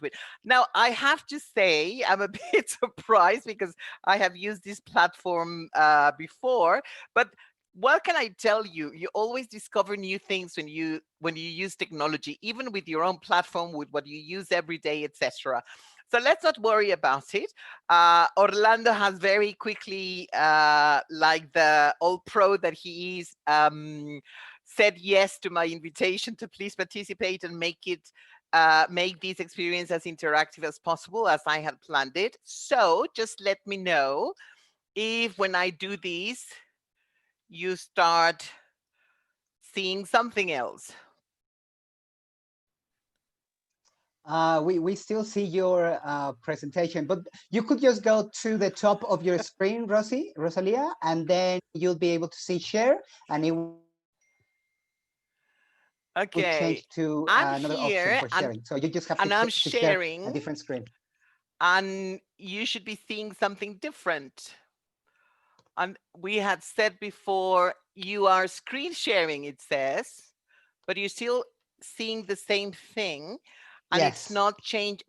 bandwidth. Now, I have to say, I'm a bit surprised because I have used this platform before, but what can I tell you? You always discover new things when you use technology, even with your own platform, with what you use every day, etc. So let's not worry about it. Orlando has very quickly, like the old pro that he is, said yes to my invitation to please participate and make this experience as interactive as possible as I had planned it. So just let me know if when I do this, you start seeing something else. We still see your presentation, but you could just go to the top of your screen, Rosalia, and then you'll be able to see share, and it will Okay, change to I'm another option here for sharing. So you just have and I'm to share a sharing, different screen. and you should be seeing something different. And we had said before, you are screen sharing, it says, but you're still seeing the same thing, and it's Yes. not changed.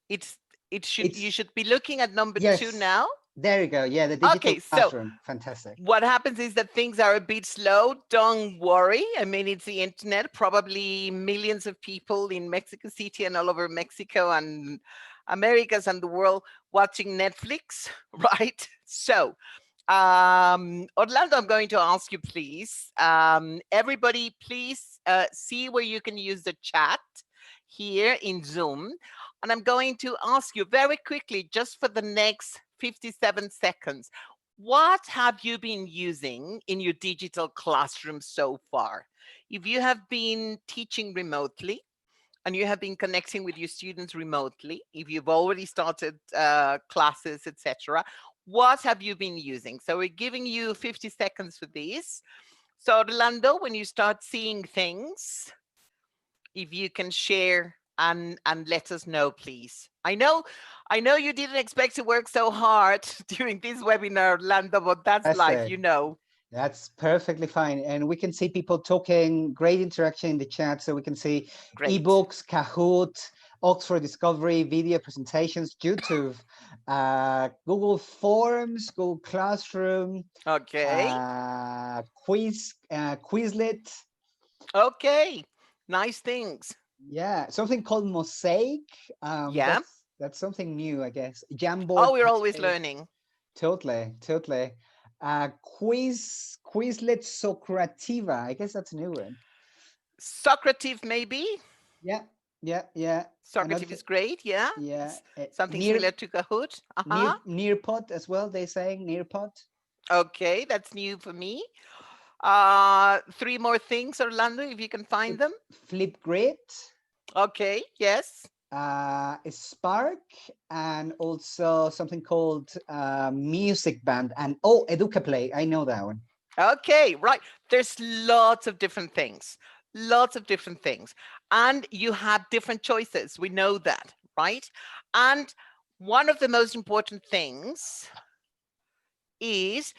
It's you It's should be looking at number 2 yes. now. There you go. Yeah, the digital Okay, so classroom. Fantastic. what happens is that things are a bit slow. Don't worry. I mean, it's the internet, probably millions of people in Mexico City and all over Mexico and Americas and the world watching Netflix, right? So, Orlando, I'm going to ask you, please. Everybody, please see where you can use the chat here in Zoom. And I'm going to ask you very quickly, just for the next 57 seconds, what have you been using in your digital classroom so far? If you have been teaching remotely and you have been connecting with your students remotely, if you've already started classes, etc., what have you been using? So we're giving you 50 seconds for this. So Orlando, when you start seeing things, if you can share and let us know, please. I know you didn't expect to work so hard during this webinar, Orlando, but that's life, Fantastic. you know. That's perfectly fine. And we can see people talking, great interaction in the chat. So we can see Great. ebooks, Kahoot, Oxford Discovery, video presentations, YouTube, Google Forms, Google Classroom, Okay. Quizlet. Okay. Nice things. Yeah, something called Mosaic. Yeah. That's something new, I guess. Jamboard. Oh, we're always learning. Totally, totally. Quizlet Socrativa. I guess that's a new one. Socrative, maybe. Yeah, yeah, yeah. Socrative Another, is great. Yeah. yeah. Something similar to Kahoot. Uh-huh. Nearpod as well. They saying Nearpod. Okay. That's new for me. Three more things, Orlando, if you can find them. Flipgrid. Okay. Yes. Spark, and also something called Music Band, and oh, Educaplay. I know that one. Okay, right. There's lots of different things, lots of different things. And you have different choices. We know that, right? And one of the most important things is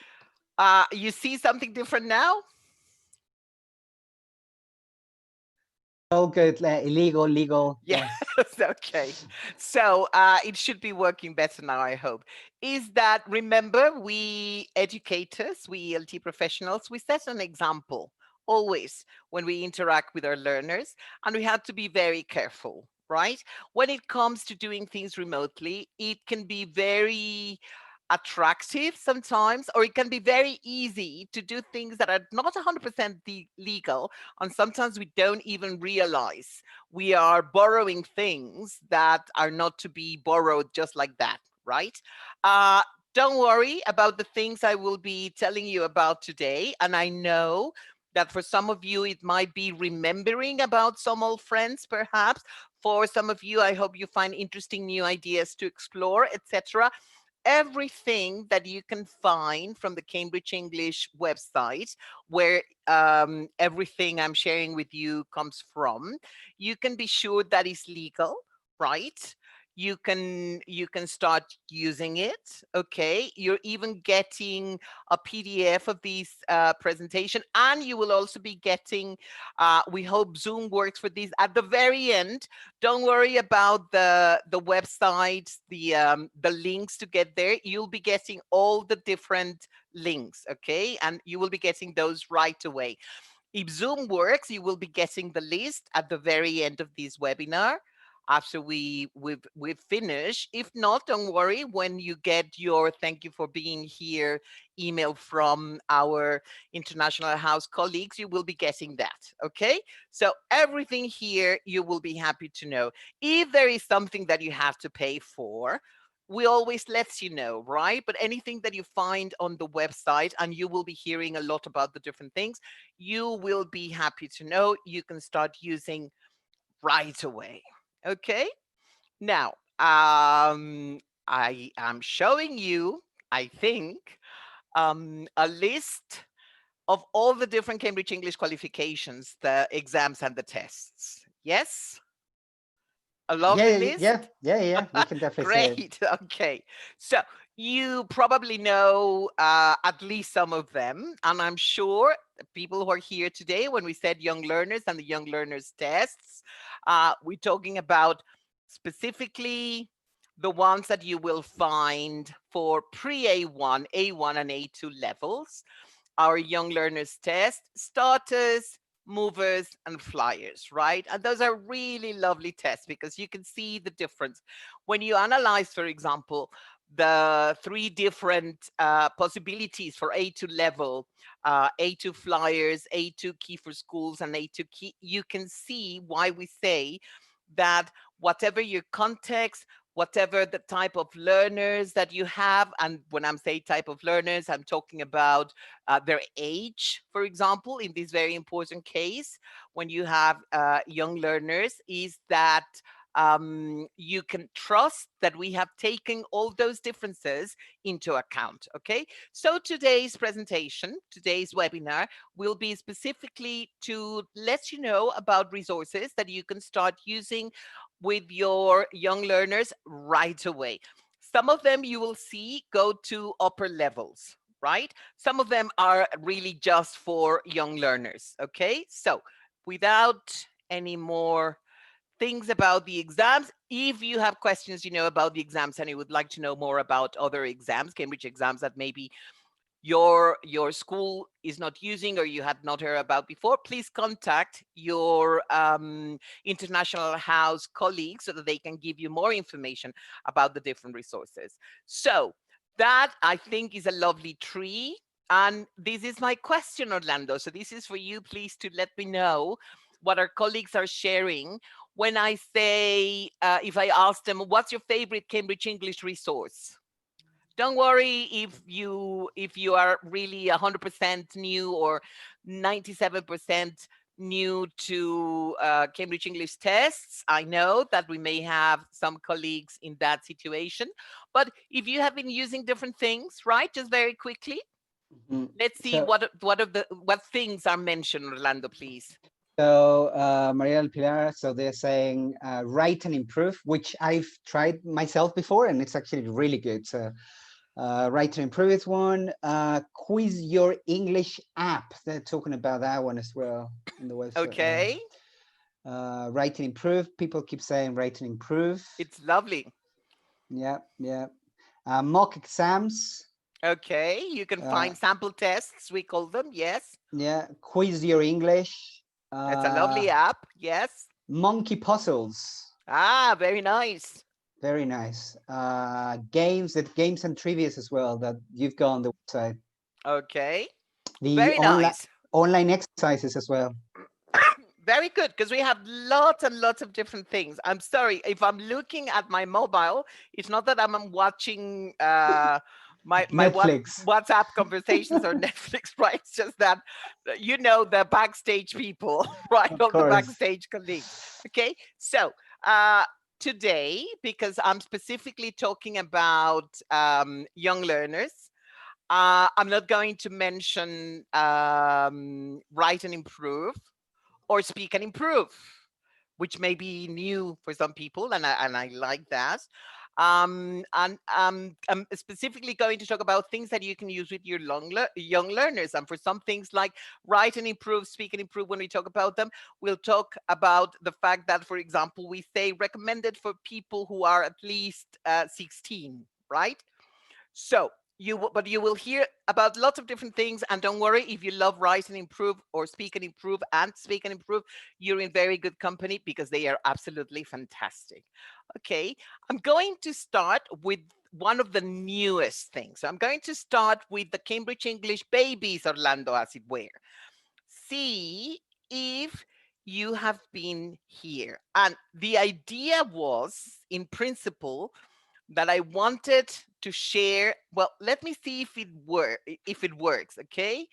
you see something different now? Oh, good. Illegal, legal. Yes, Yes. okay. So it should be working better now, I hope. Is that, remember, we educators, we ELT professionals, we set an example always when we interact with our learners, and we have to be very careful, right? When it comes to doing things remotely, it can be very attractive sometimes, or it can be very easy to do things that are not 100% legal, and sometimes we don't even realize we are borrowing things that are not to be borrowed just like that, right? Uh, don't worry about the things I will be telling you about today. And I know that for some of you, it might be remembering about some old friends, perhaps. For some of you, I hope you find interesting new ideas to explore, etc. Everything that you can find from the Cambridge English website, where everything I'm sharing with you comes from, you can be sure that is legal, right? you can start using it. Okay, you're even getting a PDF of this presentation, and you will also be getting, we hope Zoom works for these at the very end. Don't worry about the websites, the links to get there. You'll be getting all the different links. Okay, and you will be getting those right away. If Zoom works, you will be getting the list at the very end of this webinar after we've finished. If not, don't worry. When you get your thank you for being here email from our International House colleagues, you will be getting that. Okay, so everything here you will be happy to know. If there is something that you have to pay for, we always let you know, right? But anything that you find on the website, and you will be hearing a lot about the different things, you will be happy to know you can start using right away. Okay, now I am showing you, I think, a list of all the different Cambridge English qualifications, the exams and the tests. Yes, a lovely Yeah, list. yeah. We can definitely see it. Great. Okay. So you probably know at least some of them. And I'm sure the people who are here today, when we said young learners and the young learners tests, we're talking about specifically the ones that you will find for pre-A1, A1 and A2 levels. Our young learners test, starters, movers, and flyers, right? And those are really lovely tests because you can see the difference. When you analyze, for example, the three different possibilities for A2 level, A2 flyers, A2 key for schools, and A2 key, you can see why we say that whatever your context, whatever the type of learners that you have, and when I'm saying type of learners, I'm talking about their age, for example, in this very important case, when you have young learners, is that you can trust that we have taken all those differences into account. Okay, so today's presentation, today's webinar will be specifically to let you know about resources that you can start using with your young learners right away. Some of them you will see go to upper levels, right? Some of them are really just for young learners. Okay, so without any more things about the exams, if you have questions, about the exams, and you would like to know more about other exams, Cambridge exams that maybe your school is not using or you had not heard about before, please contact your International House colleagues so that they can give you more information about the different resources. So that, I think, is a lovely tree. And this is my question, Orlando. So this is for you. Please to let me know what our colleagues are sharing when I say, if I ask them, what's your favorite Cambridge English resource? Don't worry if you are really 100% new or 97% new to Cambridge English tests. I know that we may have some colleagues in that situation, but if you have been using different things, right? Just very quickly, let's see So, what things are mentioned. Orlando, please. so Maria del Pilar, so they're saying write and improve, which I've tried myself before, and it's actually really good. So write and improve is one. Quiz Your English app. They're talking about that one as well in the website. Okay. Write and improve. People keep saying write and improve. It's lovely. Yeah. Mock exams. Okay, you can find sample tests, we call them, yes. Yeah, Quiz Your English. That's a lovely app, yes. Monkey Puzzles. Ah, very nice. Very nice. Games and trivias as well that you've got on the website. Okay, The very nice. online exercises as well. Very good, because we have lots and lots of different things. I'm sorry, if I'm looking at my mobile, it's not that I'm watching my Netflix. WhatsApp conversations or Netflix, right? It's just that, the backstage people, right? All the backstage colleagues. Okay, so today, because I'm specifically talking about young learners, I'm not going to mention write and improve or speak and improve, which may be new for some people, and I like that. And I'm specifically going to talk about things that you can use with your young learners. And for some things like write and improve, speak and improve, when we talk about them, we'll talk about the fact that, for example, we say recommended for people who are at least 16, right? So but you will hear about lots of different things, and don't worry, if you love write and improve or speak and improve and speak and improve, you're in very good company because they are absolutely fantastic. Okay, I'm going to start with one of the newest things. So I'm going to start with the Cambridge English babies, Orlando, as it were. See if you have been here. And the idea was, in principle, that I wanted to share. Well, let me see if it works, okay?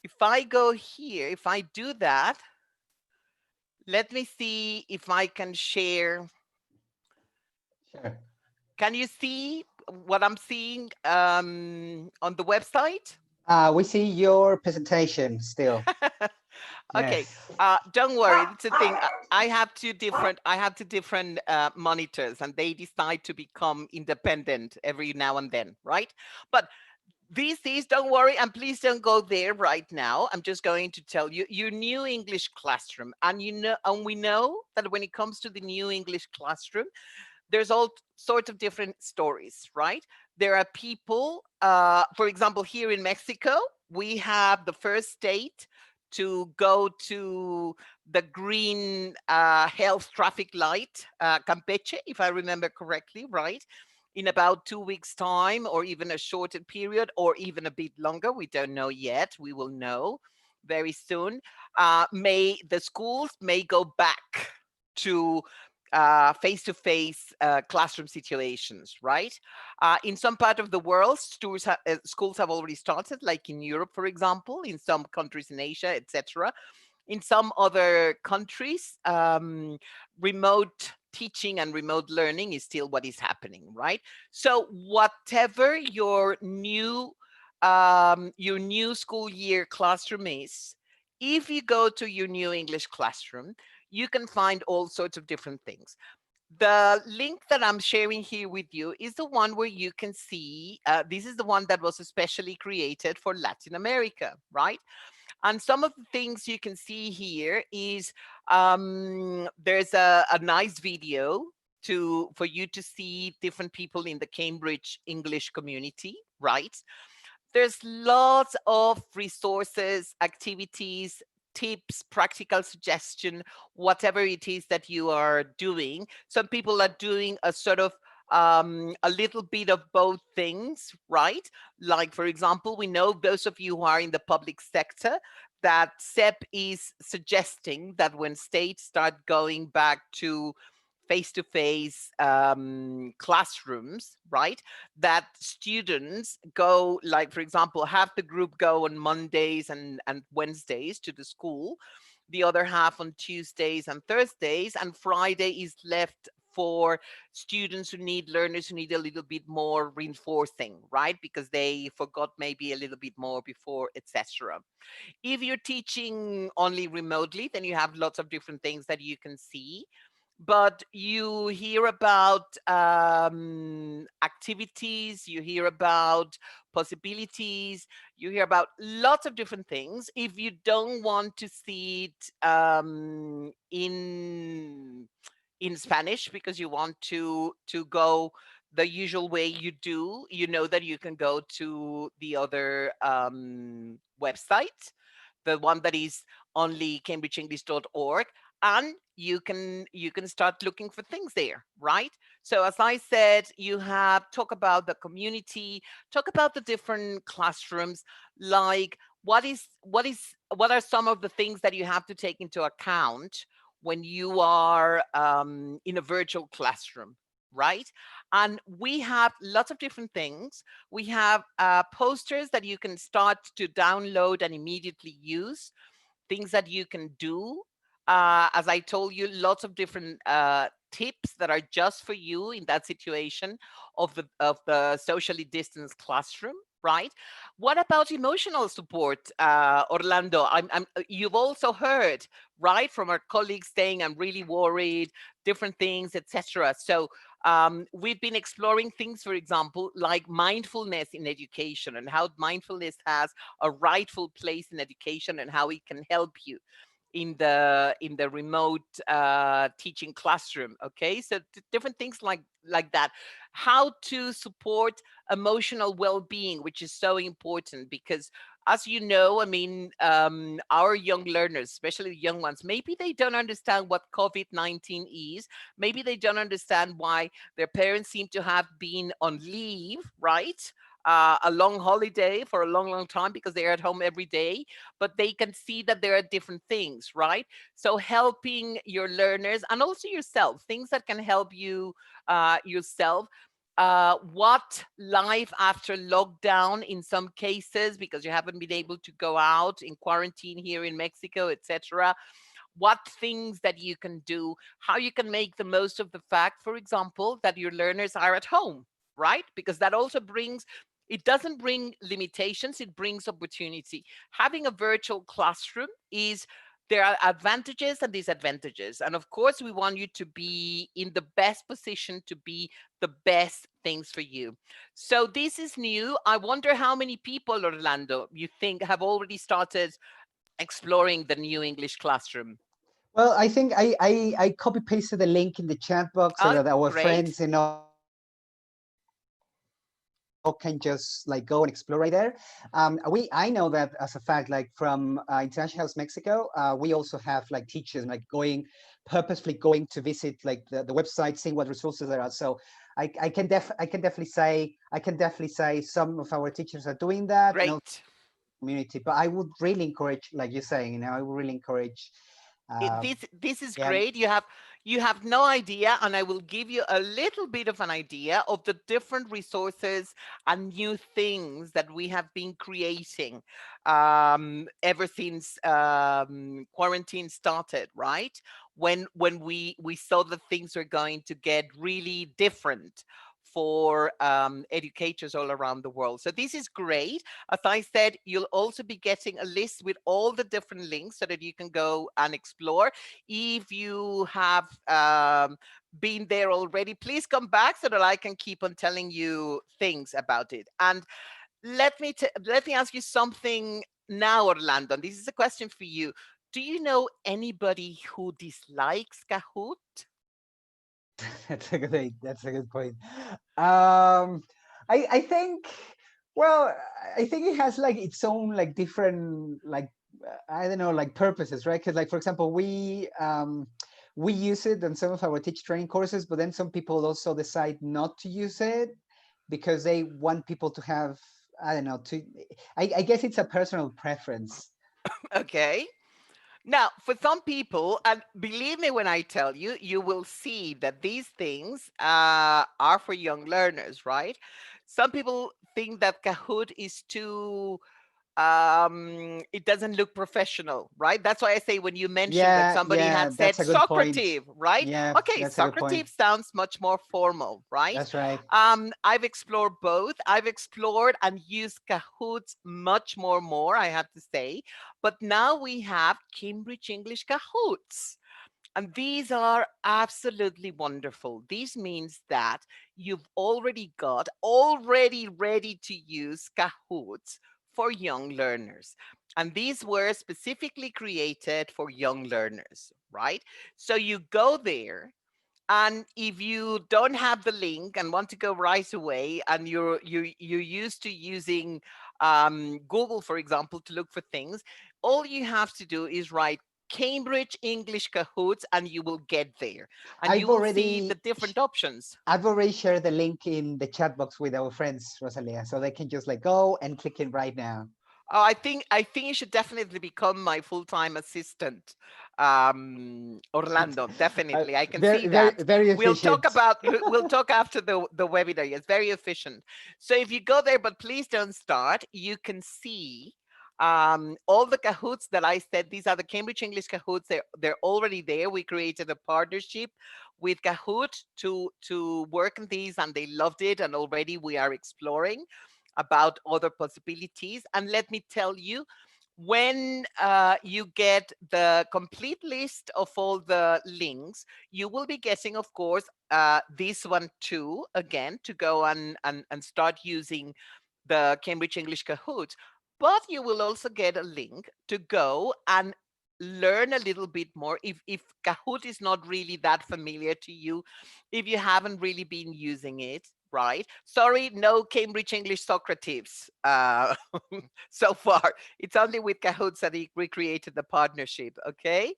If I go here, if I do that, let me see if I can share. Sure. Can you see what I'm seeing on the website? We see your presentation still. Okay, Yes. don't worry. It's a thing. I have two different monitors, and they decide to become independent every now and then, right? But these, don't worry, and please don't go there right now. I'm just going to tell you your new English classroom, and we know that when it comes to the new English classroom, there's all sorts of different stories, right? There are people, for example, here in Mexico, we have the first state to go to the green health traffic light, Campeche, if I remember correctly, right? In about 2 weeks' time, or even a shorter period, or even a bit longer. We don't know yet. We will know very soon. The schools may go back to face-to-face classroom situations, right? In some part of the world, schools have already started, like in Europe, for example, in some countries in Asia, etc. In some other countries, remote teaching and remote learning is still what is happening, right? So whatever your new school year classroom is, if you go to your new English classroom, you can find all sorts of different things. The link that I'm sharing here with you is the one where you can see, this is the one that was especially created for Latin America, right? And some of the things you can see here is there's a nice video for you to see different people in the Cambridge English community, right? There's lots of resources, activities, tips, practical suggestion, whatever it is that you are doing. Some people are doing a sort of a little bit of both things, right? Like, for example, we know those of you who are in the public sector that SEP is suggesting that when states start going back to face-to-face classrooms, right? That students go, like, for example, half the group go on Mondays and Wednesdays to the school, the other half on Tuesdays and Thursdays, and Friday is left for students learners who need a little bit more reinforcing, right? Because they forgot maybe a little bit more before, etc. If you're teaching only remotely, then you have lots of different things that you can see, but you hear about activities, you hear about possibilities, you hear about lots of different things. If you don't want to see it in Spanish because you want to go the usual way you do, you know that you can go to the other website, the one that is only cambridgeenglish.org, and you can start looking for things there, right? So as I said, you have talk about the community, talk about the different classrooms, like what are some of the things that you have to take into account when you are in a virtual classroom, right? And we have lots of different things. We have posters that you can start to download and immediately use, things that you can do. As I told you, lots of different tips that are just for you in that situation of the socially distanced classroom, right? What about emotional support, Orlando? You've also heard, right, from our colleagues saying, I'm really worried, different things, etc. So we've been exploring things, for example, like mindfulness in education and how mindfulness has a rightful place in education and how it can help you in the remote teaching classroom. Okay, so different things like that. How to support emotional well-being, which is so important because, as you know, I mean, our young learners, especially the young ones, maybe they don't understand what COVID-19 is. Maybe they don't understand why their parents seem to have been on leave, right? A long holiday for a long, long time because they're at home every day, but they can see that there are different things, right? So helping your learners and also yourself, things that can help you yourself. What life after lockdown in some cases because you haven't been able to go out in quarantine here in Mexico, etc. What things that you can do, how you can make the most of the fact, for example, that your learners are at home, right? Because that also brings, it doesn't bring limitations, it brings opportunity. Having a virtual classroom is, there are advantages and disadvantages. And of course, we want you to be in the best position to be the best things for you. So this is new. I wonder how many people, Orlando, you think have already started exploring the new English classroom. Well, I think I copy pasted the link in the chat box so Oh, that our great. friends can just like go and explore right there. I know that as a fact, like from International House Mexico, we also have like teachers like going purposefully going to visit like the website, seeing what resources there are. So I can definitely say some of our teachers are doing that, and also Great. community. But I would really encourage, like you're saying, I would really encourage. Uh, This is yeah, great. You have no idea, and I will give you a little bit of an idea of the different resources and new things that we have been creating ever since quarantine started. Right, when we saw that things were going to get really different for educators all around the world. So this is great. As I said, you'll also be getting a list with all the different links so that you can go and explore. If you have been there already, please come back so that I can keep on telling you things about it. And let me ask you something now, Orlando. And this is a question for you. Do you know anybody who dislikes Kahoot? that's a good point. Um, I think, well, I think it has like its own like different like I don't know like purposes, right? Because like for example, we use it in some of our teach training courses, but then some people also decide not to use it because they want people to have, I don't know, to I guess it's a personal preference. Okay. Now, for some people, and believe me when I tell you, you will see that these things are for young learners, right? Some people think that Kahoot is too, it doesn't look professional, right? That's why I say when you mentioned that Yeah, somebody yeah, had said that's a good point. Socrative, right? Yeah, Okay, that's a good point. Socrative sounds much more formal, right? That's right. I've explored both. I've explored and used Kahoot much more, I have to say. But now we have Cambridge English Kahoots. And these are absolutely wonderful. This means that you've already got already ready to use Kahoots for young learners. And these were specifically created for young learners, right? So you go there, and if you don't have the link and want to go right away, and you're used to using Google, for example, to look for things, all you have to do is write Cambridge English Kahoots, and you will get there, and you I've will see the already different options. I've already shared the link in the chat box with our friends, Rosalia, so they can just like go and click it right now. Oh, I think you should definitely become my full-time assistant, Orlando. Definitely, I can see Very, very, that. very We'll talk efficient. about we'll talk after the webinar. It's very efficient. So if you go there, but please don't start. You can see all the Kahoots that I said. These are the Cambridge English Kahoots. They're already there. We created a partnership with Kahoot to work on these, and they loved it. And already we are exploring. about other possibilities. And let me tell you, when you get the complete list of all the links, you will be getting, of course, this one too, again, to go and start using the Cambridge English Kahoot. But you will also get a link to go and learn a little bit more if Kahoot is not really that familiar to you, if you haven't really been using it, right? Sorry, no Cambridge English Socrates so far. It's only with Kahoots that we created the partnership, okay?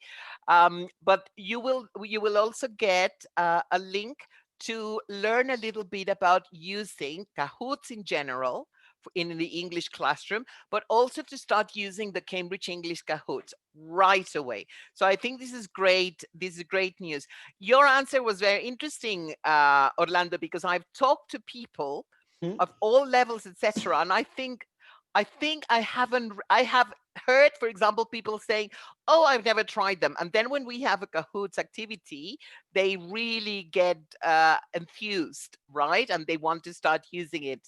But you will also get a link to learn a little bit about using Kahoots in general in the English classroom, but also to start using the Cambridge English Kahoots right away. So I think this is great. This is great news. Your answer was very interesting, Orlando, because I've talked to people Hmm? of all levels, etc., and I think I have heard, for example, people saying, "Oh, I've never tried them," and then when we have a Kahoots activity, they really get enthused, right? And they want to start using it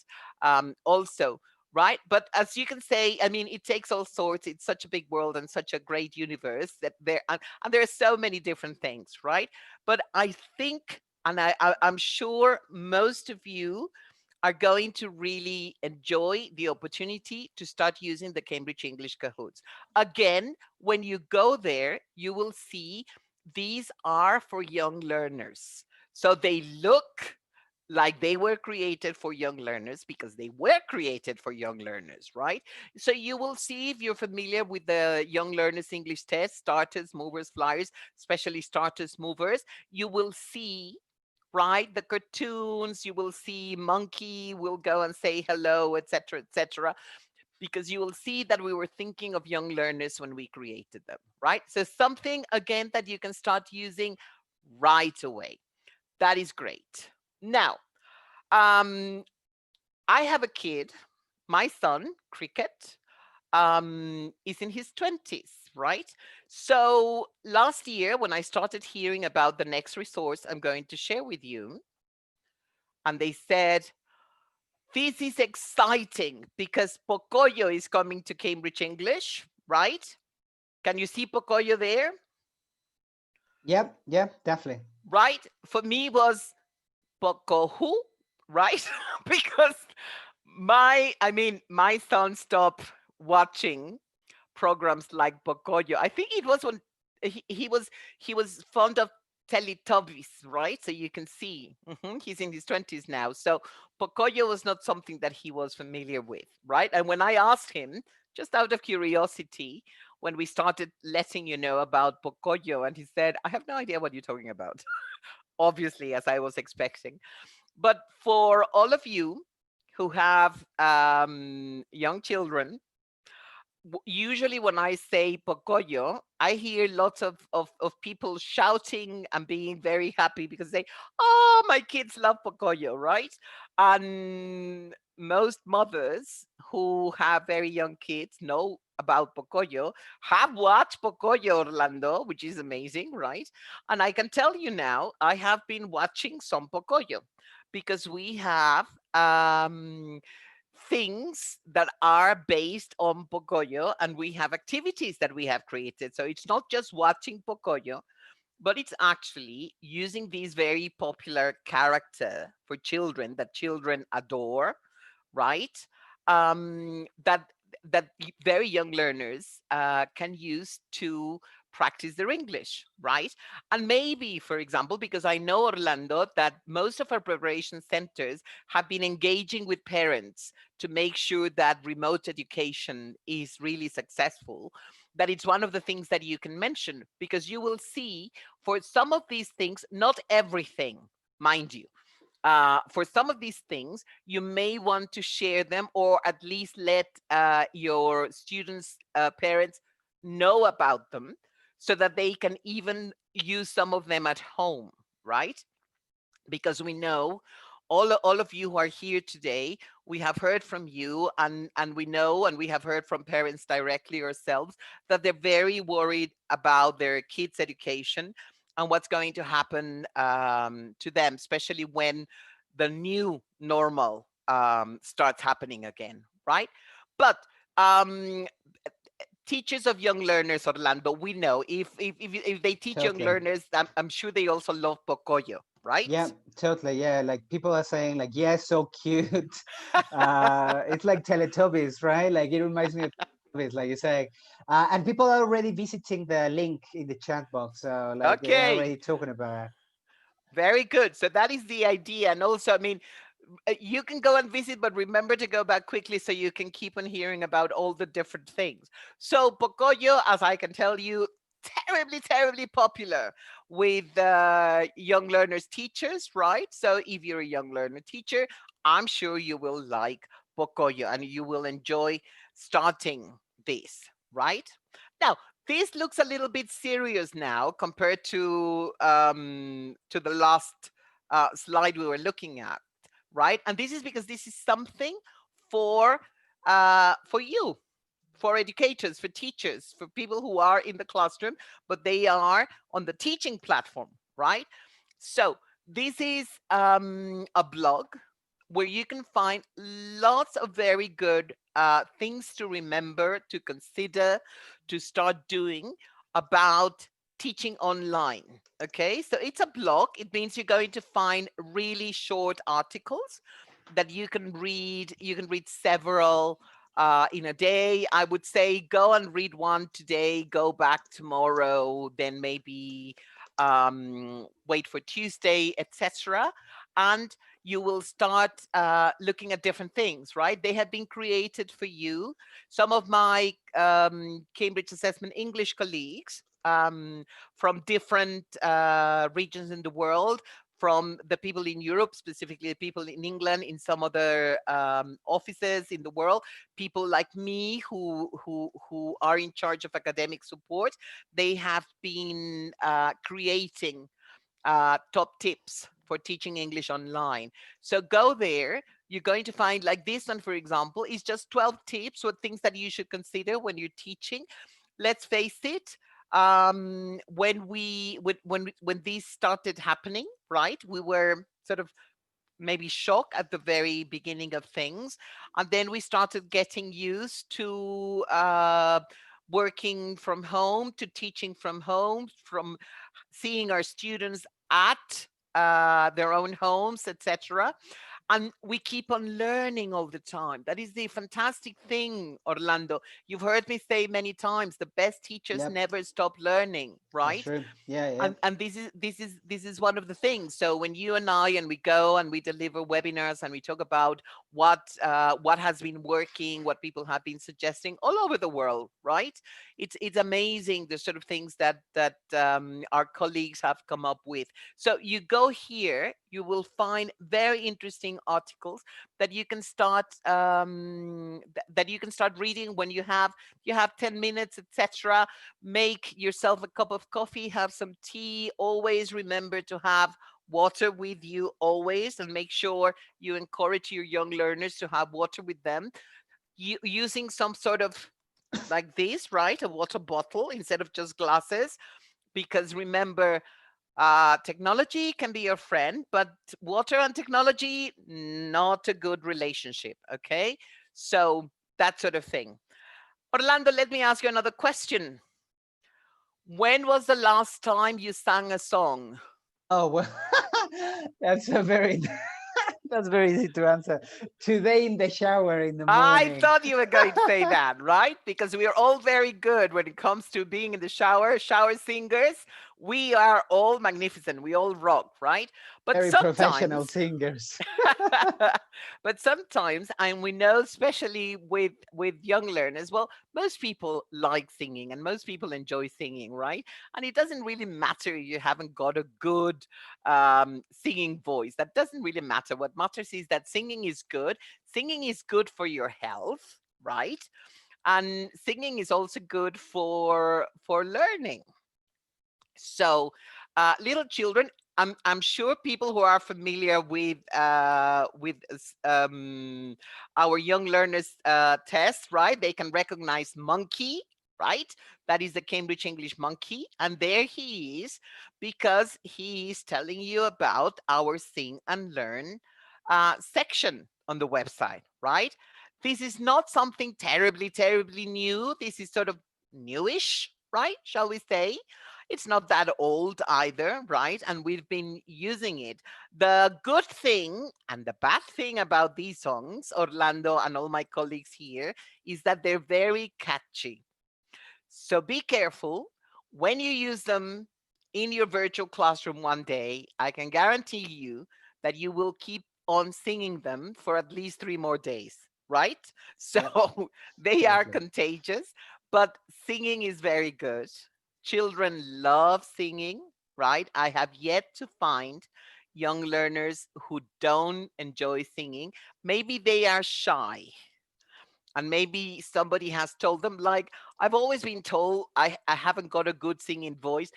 also, right? But as you can say, I mean, it takes all sorts. It's such a big world and such a great universe that and there are so many different things, right? But I think, and I'm sure most of you are going to really enjoy the opportunity to start using the Cambridge English Kahoots. Again, when you go there, you will see these are for young learners. So they look like they were created for young learners because they were created for young learners, right? So you will see, if you're familiar with the Young Learners English Test, starters, movers, flyers, especially starters, movers, you will see, right, the cartoons. You will see Monkey will go and say hello, etc., etc., because you will see that we were thinking of young learners when we created them, right? So something, again, that you can start using right away. That is great. Now, um, I have a kid, my son, Cricket, is in his 20s, right? So last year, when I started hearing about the next resource I'm going to share with you, and they said, this is exciting because Pocoyo is coming to Cambridge English, right? Can you see Pocoyo there? Yep, yep, definitely. Right? For me, was Pocohu, right? Because my son stopped watching programs like Pocoyo. I think it was when he was fond of Teletubbies, right? So you can see, he's in his 20s now. So Pocoyo was not something that he was familiar with, right? And when I asked him, just out of curiosity, when we started letting you know about Pocoyo, and he said, "I have no idea what you're talking about." Obviously, as I was expecting. But for all of you who have young children, usually when I say Pocoyo, I hear lots of people shouting and being very happy because they, "Oh, my kids love Pocoyo," right? And most mothers who have very young kids know about Pocoyo, have watched Pocoyo, Orlando, which is amazing, right? And I can tell you now, I have been watching some Pocoyo because we have things that are based on Pocoyo, and we have activities that we have created. So it's not just watching Pocoyo, but it's actually using this very popular character for children that children adore, right? That very young learners can use to practice their English, right? And maybe, for example, because I know, Orlando, that most of our preparation centers have been engaging with parents to make sure that remote education is really successful, that it's one of the things that you can mention, because you will see, for some of these things, not everything, mind you, for some of these things, you may want to share them, or at least let your students' parents know about them, so that they can even use some of them at home, right? Because we know, all of you who are here today, we have heard from you, and we know, and we have heard from parents directly ourselves, that they're very worried about their kids' education and what's going to happen to them, especially when the new normal starts happening again, right? But um, teachers of young learners, Orlando, we know if they teach young Totally. learners, I'm sure they also love Pocoyo, right? Yeah, totally. Yeah, like people are saying, like, yeah, so cute. It's like Teletubbies, right? Like it reminds me of Teletubbies, like you say. And people are already visiting the link in the chat box, so like they're Okay, already talking about it. very good. So that is the idea. And also, I mean, you can go and visit, but remember to go back quickly so you can keep on hearing about all the different things. So Pocoyo, as I can tell you, terribly, terribly popular with young learners teachers, right? So if you're a young learner teacher, I'm sure you will like Pocoyo and you will enjoy starting this, right? Now, this looks a little bit serious now compared to the last slide we were looking at, right? And this is because this is something for you, for educators, for teachers, for people who are in the classroom, but they are on the teaching platform, right? So this is a blog where you can find lots of very good things to remember, to consider, to start doing about teaching online. Okay, so it's a blog. It means you're going to find really short articles that you can read. You can read several in a day. I would say go and read one today, go back tomorrow, then maybe wait for Tuesday, etc. And you will start looking at different things, right? They have been created for you. Some of my Cambridge Assessment English colleagues from different regions in the world, from the people in Europe, specifically the people in England, in some other offices in the world, people like me who are in charge of academic support, they have been creating top tips for teaching English online. So go there. You're going to find, like this one, for example, is just 12 tips or things that you should consider when you're teaching. Let's face it, when these started happening, right, we were sort of maybe shocked at the very beginning of things, and then we started getting used to working from home, to teaching from home, from seeing our students at their own homes, etc. And we keep on learning all the time. That is the fantastic thing, Orlando. You've heard me say many times, the best teachers Yep, never stop learning, that's right? true. Yeah, yeah. And this is one of the things. So when you and I and we go and we deliver webinars and we talk about what has been working, what people have been suggesting all over the world, right? It's amazing the sort of things that our colleagues have come up with. So you go here, you will find very interesting articles that you can start that you can start reading when you have 10 minutes, etc. Make yourself a cup of coffee, have some tea. Always remember to have water with you always, and make sure you encourage your young learners to have water with them. Using some sort of like this, right? A water bottle instead of just glasses. Because remember, technology can be your friend, but water and technology, not a good relationship. Okay. So that sort of thing. Orlando, let me ask you another question. When was the last time you sang a song? Oh well, that's a very that's very easy to answer. Today in the shower in the I morning. thought you were going to say that, right? Because we are all very good when it comes to being in the shower singers. We are all magnificent. We all rock, right? But Very professional sometimes singers. but sometimes, and we know especially with young learners, well, most people like singing and most people enjoy singing, right? And it doesn't really matter if you haven't got a good singing voice. That doesn't really matter. What matters is that singing is good. Singing is good for your health, right? And singing is also good for learning. So, little children, I'm sure people who are familiar with our young learners test, right? They can recognize monkey, right? That is the Cambridge English monkey, and there he is because he is telling you about our sing and learn section on the website, right? This is not something terribly, terribly new. This is sort of newish, right? Shall we say? It's not that old either, right? And we've been using it. The good thing and the bad thing about these songs, Orlando and all my colleagues here, is that they're very catchy. So be careful when you use them in your virtual classroom one day. I can guarantee you that you will keep on singing them for at least 3 more days, right? Yep, So they are totally. contagious, but singing is very good. Children love singing, right? I have yet to find young learners who don't enjoy singing. Maybe they are shy, and maybe somebody has told them, like, I've always been told I haven't got a good singing voice,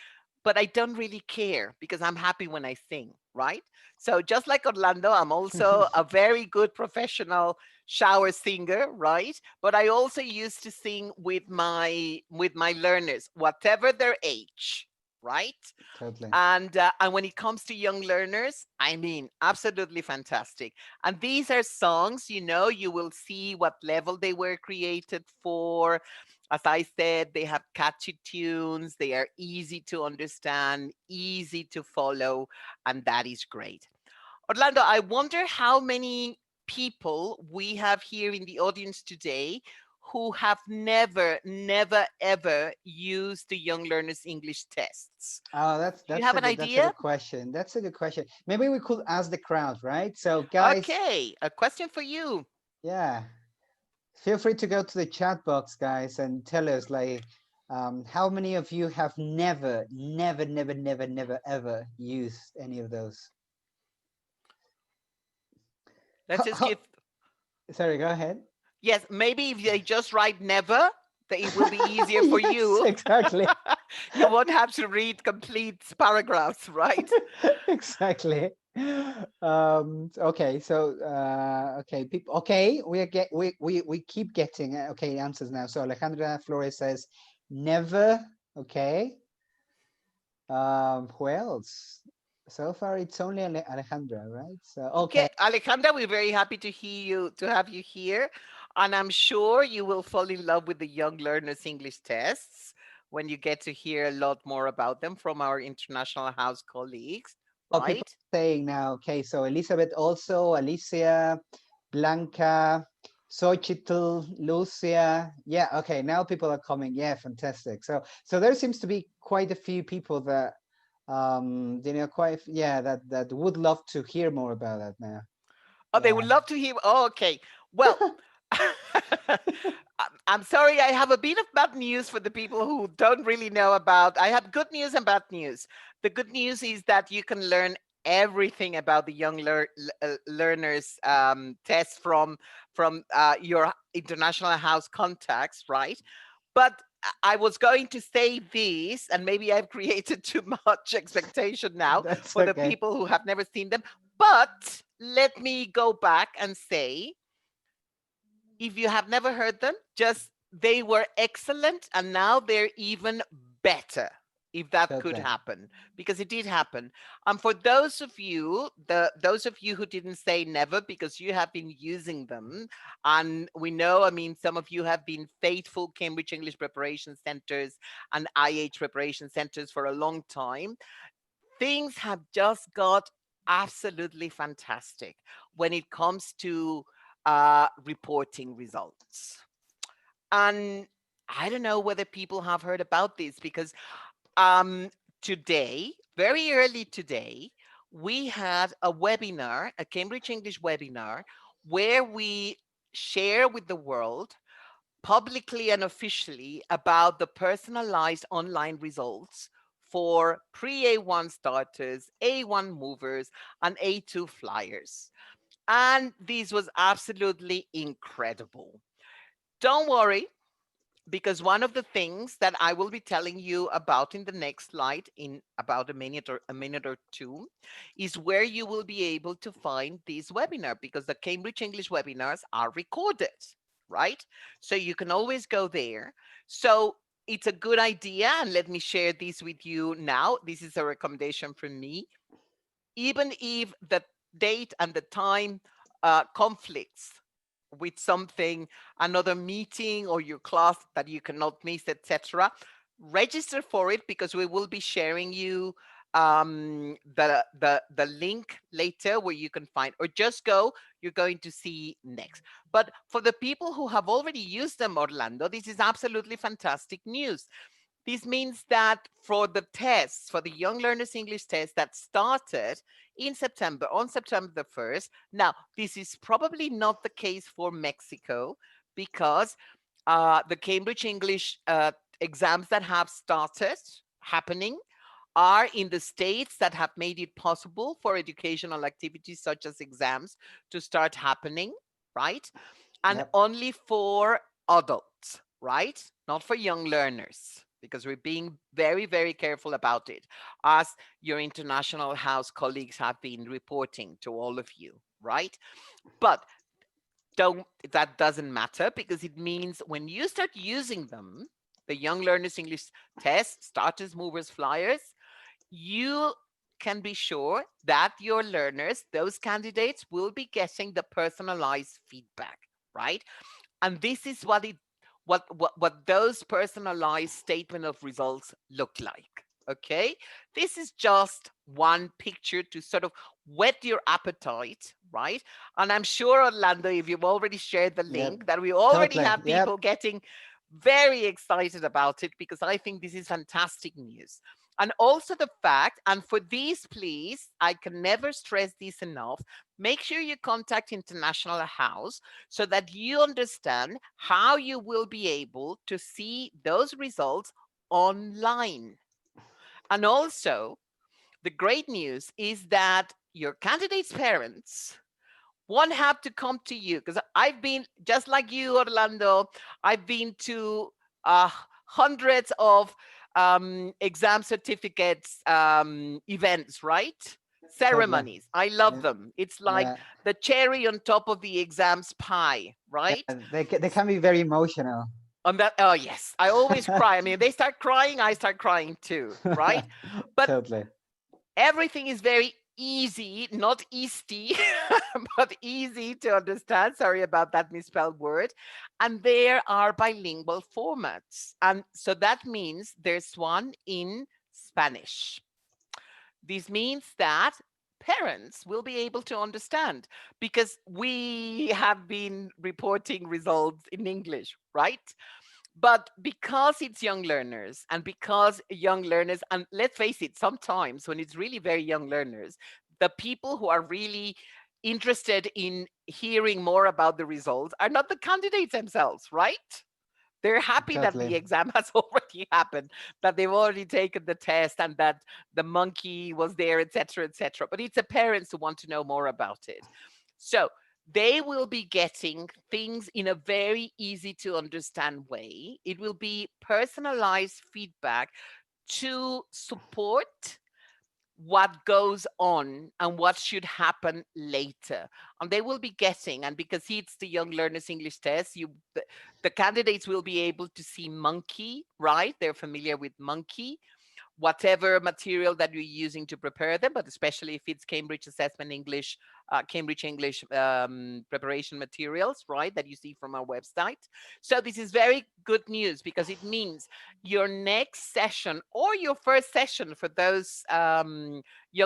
but I don't really care because I'm happy when I sing, right? So just like Orlando, I'm also a very good professional shower singer, right? But I also used to sing with my learners, whatever their age, right? Totally. And when it comes to young learners, I mean, absolutely fantastic. And these are songs, you will see what level they were created for. As I said, they have catchy tunes, they are easy to understand, easy to follow, and that is great. Orlando, I wonder how many people we have here in the audience today who have never, never, ever used the Young Learners English tests. Oh, Do you that's have a an good idea? question. That's a good question. Maybe we could ask the crowd, right? So guys, Okay, a question for you. yeah, feel free to go to the chat box, guys, and tell us like how many of you have never ever used any of those? Let's just give, Sorry, go ahead. yes, maybe if they just write never, that it will be easier for Yes, you. exactly. You won't have to read complete paragraphs, right? Exactly. Okay, so okay, people. Okay, we keep getting okay answers now. So Alejandra Flores says never. Okay. Who else? So far, it's only Alejandra, right? So Okay, okay. Alejandra, we're very happy to have you here, and I'm sure you will fall in love with the Young Learners English tests when you get to hear a lot more about them from our International House colleagues, Oh, people right? saying now. Okay, so Elizabeth also, Alicia, Blanca, Xochitl, Lucia. Yeah, okay, now people are coming. Yeah, fantastic. So there seems to be quite a few people that yeah, that would love to hear more about that now. Oh, they would Yeah. love to hear. Oh, okay. Well, I'm sorry, I have a bit of bad news for the people who don't really know about. I have good news and bad news. The good news is that you can learn everything about the young learners test from your international house contacts, right? But I was going to say this, and maybe I've created too much expectation now That's for the okay. people who have never seen them. But let me go back and say, if you have never heard them, just they were excellent, and now they're even better. If that could Totally. happen, because it did happen. And for those of you, those of you who didn't say never, because you have been using them, and we know, I mean, some of you have been faithful Cambridge English Preparation Centers and IH Preparation Centers for a long time. Things have just got absolutely fantastic when it comes to reporting results. And I don't know whether people have heard about this, because um, today, very early today, we had a webinar, a Cambridge English webinar, where we share with the world publicly and officially about the personalized online results for pre A1 starters, A1 movers, and A2 flyers. And this was absolutely incredible. Don't worry, because one of the things that I will be telling you about in the next slide in about a minute or 2 is where you will be able to find this webinar, because the Cambridge English webinars are recorded, right? So you can always go there. So it's a good idea, and let me share this with you now. This is a recommendation from me. Even if the date and the time conflicts with something, another meeting or your class that you cannot miss, etc., register for it, because we will be sharing you the link later where you can find, or just go, you're going to see next. But for the people who have already used them, Orlando, this is absolutely fantastic news. This means that for the tests, for the Young Learners English test that started in September, on September the 1st, now this is probably not the case for Mexico, because the Cambridge English exams that have started happening are in the states that have made it possible for educational activities such as exams to start happening, right? And Yep. only for adults, right? Not for young learners, because we're being very, very careful about it, as your international house colleagues have been reporting to all of you, right? But that doesn't matter, because it means when you start using them, the Young Learners English test, starters, movers, flyers, you can be sure that your learners, those candidates, will be getting the personalized feedback, right? And this is what those personalized statement of results look like. Okay, this is just one picture to sort of whet your appetite, right? And I'm sure, Orlando, if you've already shared the Yep. link, that we already Totally. have Yep. people getting very excited about it, because I think this is fantastic news. And also the fact, and for these, please, I can never stress this enough, make sure you contact International House so that you understand how you will be able to see those results online. And also, the great news is that your candidates' parents won't have to come to you, because I've been, just like you, Orlando, I've been to uh, hundreds of exam certificates events, right? Totally. Ceremonies. I love Yeah. them. It's like Yeah. the cherry on top of the exams pie, right? And they can be very emotional. On that, oh yes, I always cry. I mean, they start crying, I start crying too, right? But Totally. everything is very easy, not easy, but easy to understand. Sorry about that misspelled word. And there are bilingual formats. And so that means there's one in Spanish. This means that parents will be able to understand, because we have been reporting results in English, right? But because it's young learners, and because young learners, and let's face it, sometimes when it's really very young learners, the people who are really interested in hearing more about the results are not the candidates themselves, right? They're happy that Totally. the exam has already happened, that they've already taken the test, and that the monkey was there, etc., etc. But it's the parents who want to know more about it. So they will be getting things in a very easy to understand way. It will be personalized feedback to support what goes on and what should happen later. And they will be getting, and because it's the Young Learners English test, the candidates will be able to see Monkey, right? They're familiar with Monkey, whatever material that you're using to prepare them, but especially if it's Cambridge Assessment English, Cambridge English preparation materials, right, that you see from our website. So this is very good news, because it means your next session, or your first session for those Young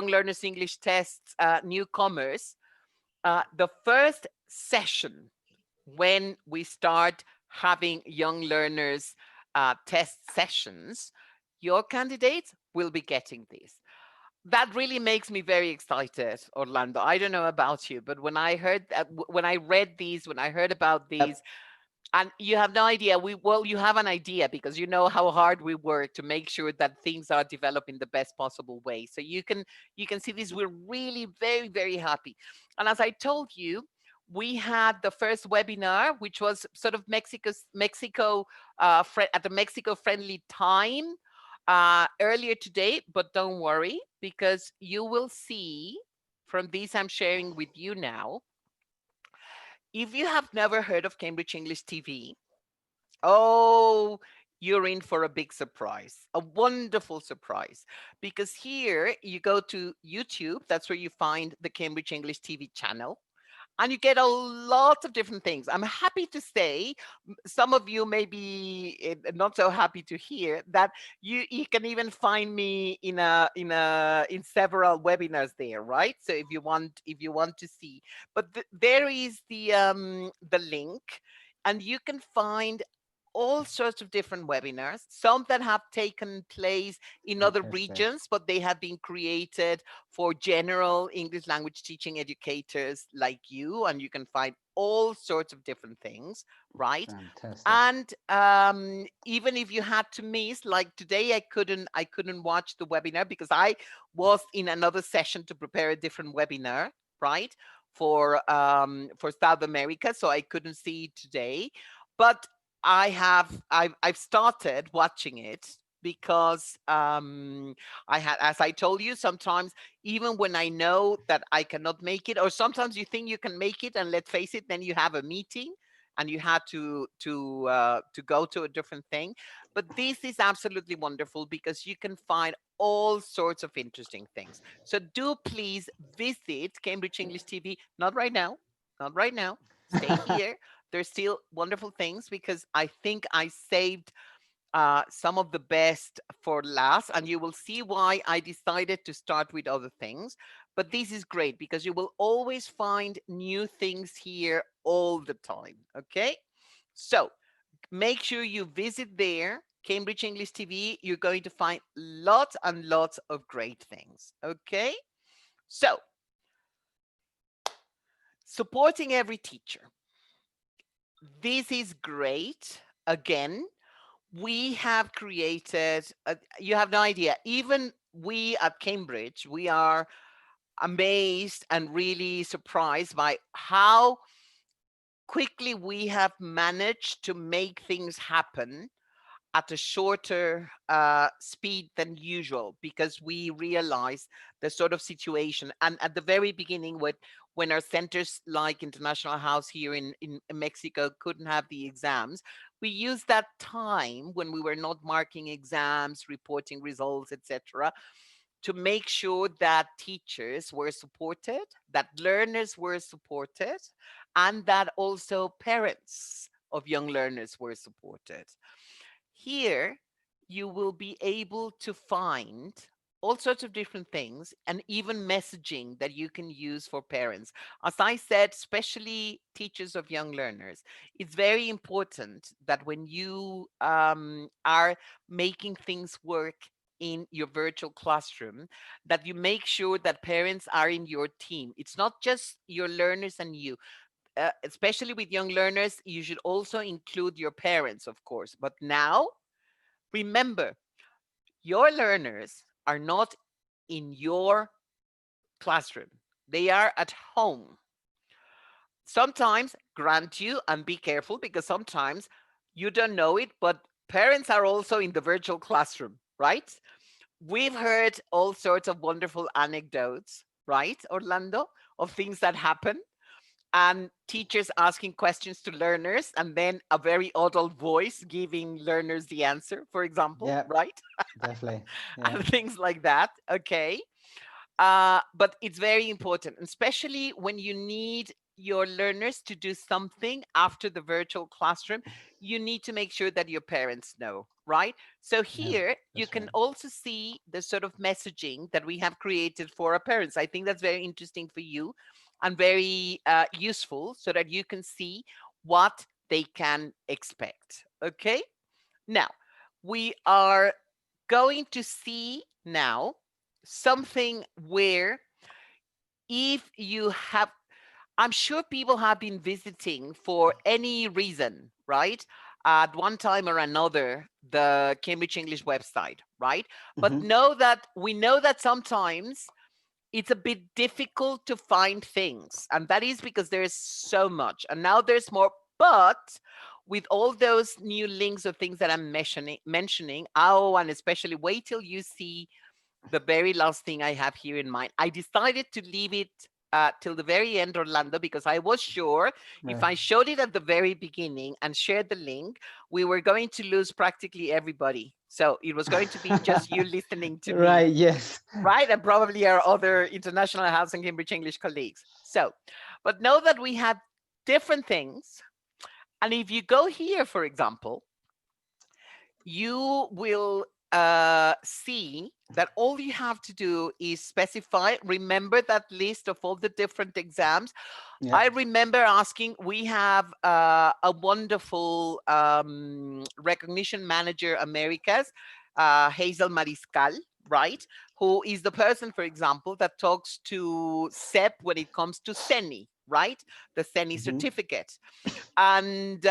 Learners English tests newcomers, the first session when we start having young learners test sessions, your candidates will be getting this. That really makes me very excited, Orlando. I don't know about you, but when I heard that, when I read these, when I heard about Yep. these, and you have no idea, well, you have an idea, because you know how hard we work to make sure that things are developed in the best possible way. So you can see this. We're really very, very happy. And as I told you, we had the first webinar, which was sort of Mexico at the Mexico friendly time earlier today. But don't worry, because you will see from this I'm sharing with you now. If you have never heard of Cambridge English TV, oh, you're in for a big surprise, a wonderful surprise. Because here you go to YouTube, that's where you find the Cambridge English TV channel. and you get a lot of different things. I'm happy to say, some of you may be not so happy to hear that you can even find me in several webinars there, right? So if you want to see, but there is the link, and you can find all sorts of different webinars, some that have taken place in other Fantastic. regions, but they have been created for general English language teaching educators like you, and you can find all sorts of different things, right? Fantastic. And even if you had to miss, like today, I couldn't watch the webinar because I was in another session to prepare a different webinar, right, for South America, so I couldn't see it today. But I've started watching it because I had, as I told you, sometimes even when I know that I cannot make it, or sometimes you think you can make it, and let's face it, then you have a meeting and you had to go to a different thing. But this is absolutely wonderful because you can find all sorts of interesting things. So do please visit Cambridge English TV. Not right now, not right now. Stay here. There's still wonderful things because I think I saved some of the best for last, and you will see why I decided to start with other things. But this is great because you will always find new things here all the time. Okay, so make sure you visit there, Cambridge English TV. You're going to find lots and lots of great things. Okay, so supporting every teacher. This is great. Again, we have created, you have no idea, even we at Cambridge, we are amazed and really surprised by how quickly we have managed to make things happen at a shorter speed than usual, because we realize the sort of situation. And at the very beginning, when our centers like International House here in Mexico couldn't have the exams, we used that time when we were not marking exams, reporting results, etc., to make sure that teachers were supported, that learners were supported, and that also parents of young learners were supported. Here, you will be able to find all sorts of different things and even messaging that you can use for parents. As I said, especially teachers of young learners, it's very important that when you are making things work in your virtual classroom, that you make sure that parents are in your team. It's not just your learners and you. Especially with young learners, you should also include your parents, of course. But now, remember, your learners are not in your classroom, they are at home. Sometimes, grant you, and be careful because sometimes you don't know it, but parents are also in the virtual classroom, right? We've heard all sorts of wonderful anecdotes, right, Orlando, of things that happen, and teachers asking questions to learners, and then a very adult voice giving learners the answer, for example, Yeah, right? definitely. Yeah. And things like that. Okay. But it's very important, especially when you need your learners to do something after the virtual classroom. You need to make sure that your parents know, right? So Yeah, here you that's can right. also see the sort of messaging that we have created for our parents. I think that's very interesting for you and very useful, so that you can see what they can expect. Okay. Now, we are going to see now something where, if you have, I'm sure people have been visiting for any reason, right? At one time or another, the Cambridge English website, right? But Hmm. we know that sometimes it's a bit difficult to find things, and that is because there's so much, and now there's more. But with all those new links of things that I'm mentioning, oh, and especially wait till you see the very last thing I have here in mind. I decided to leave it till the very end, Orlando, because I was sure if Right. I showed it at the very beginning and shared the link, we were going to lose practically everybody. So it was going to be just you listening to me, Right, yes. right? And probably our other International House and Cambridge English colleagues. So, but know that we have different things. And if you go here, for example, you will see that all you have to do is specify, remember that list of all the different exams. Yeah. I remember asking, we have a wonderful recognition manager, Americas, Hazel Mariscal, right? Who is the person, for example, that talks to SEP when it comes to CENI, right? The CENI Mhm. certificate. And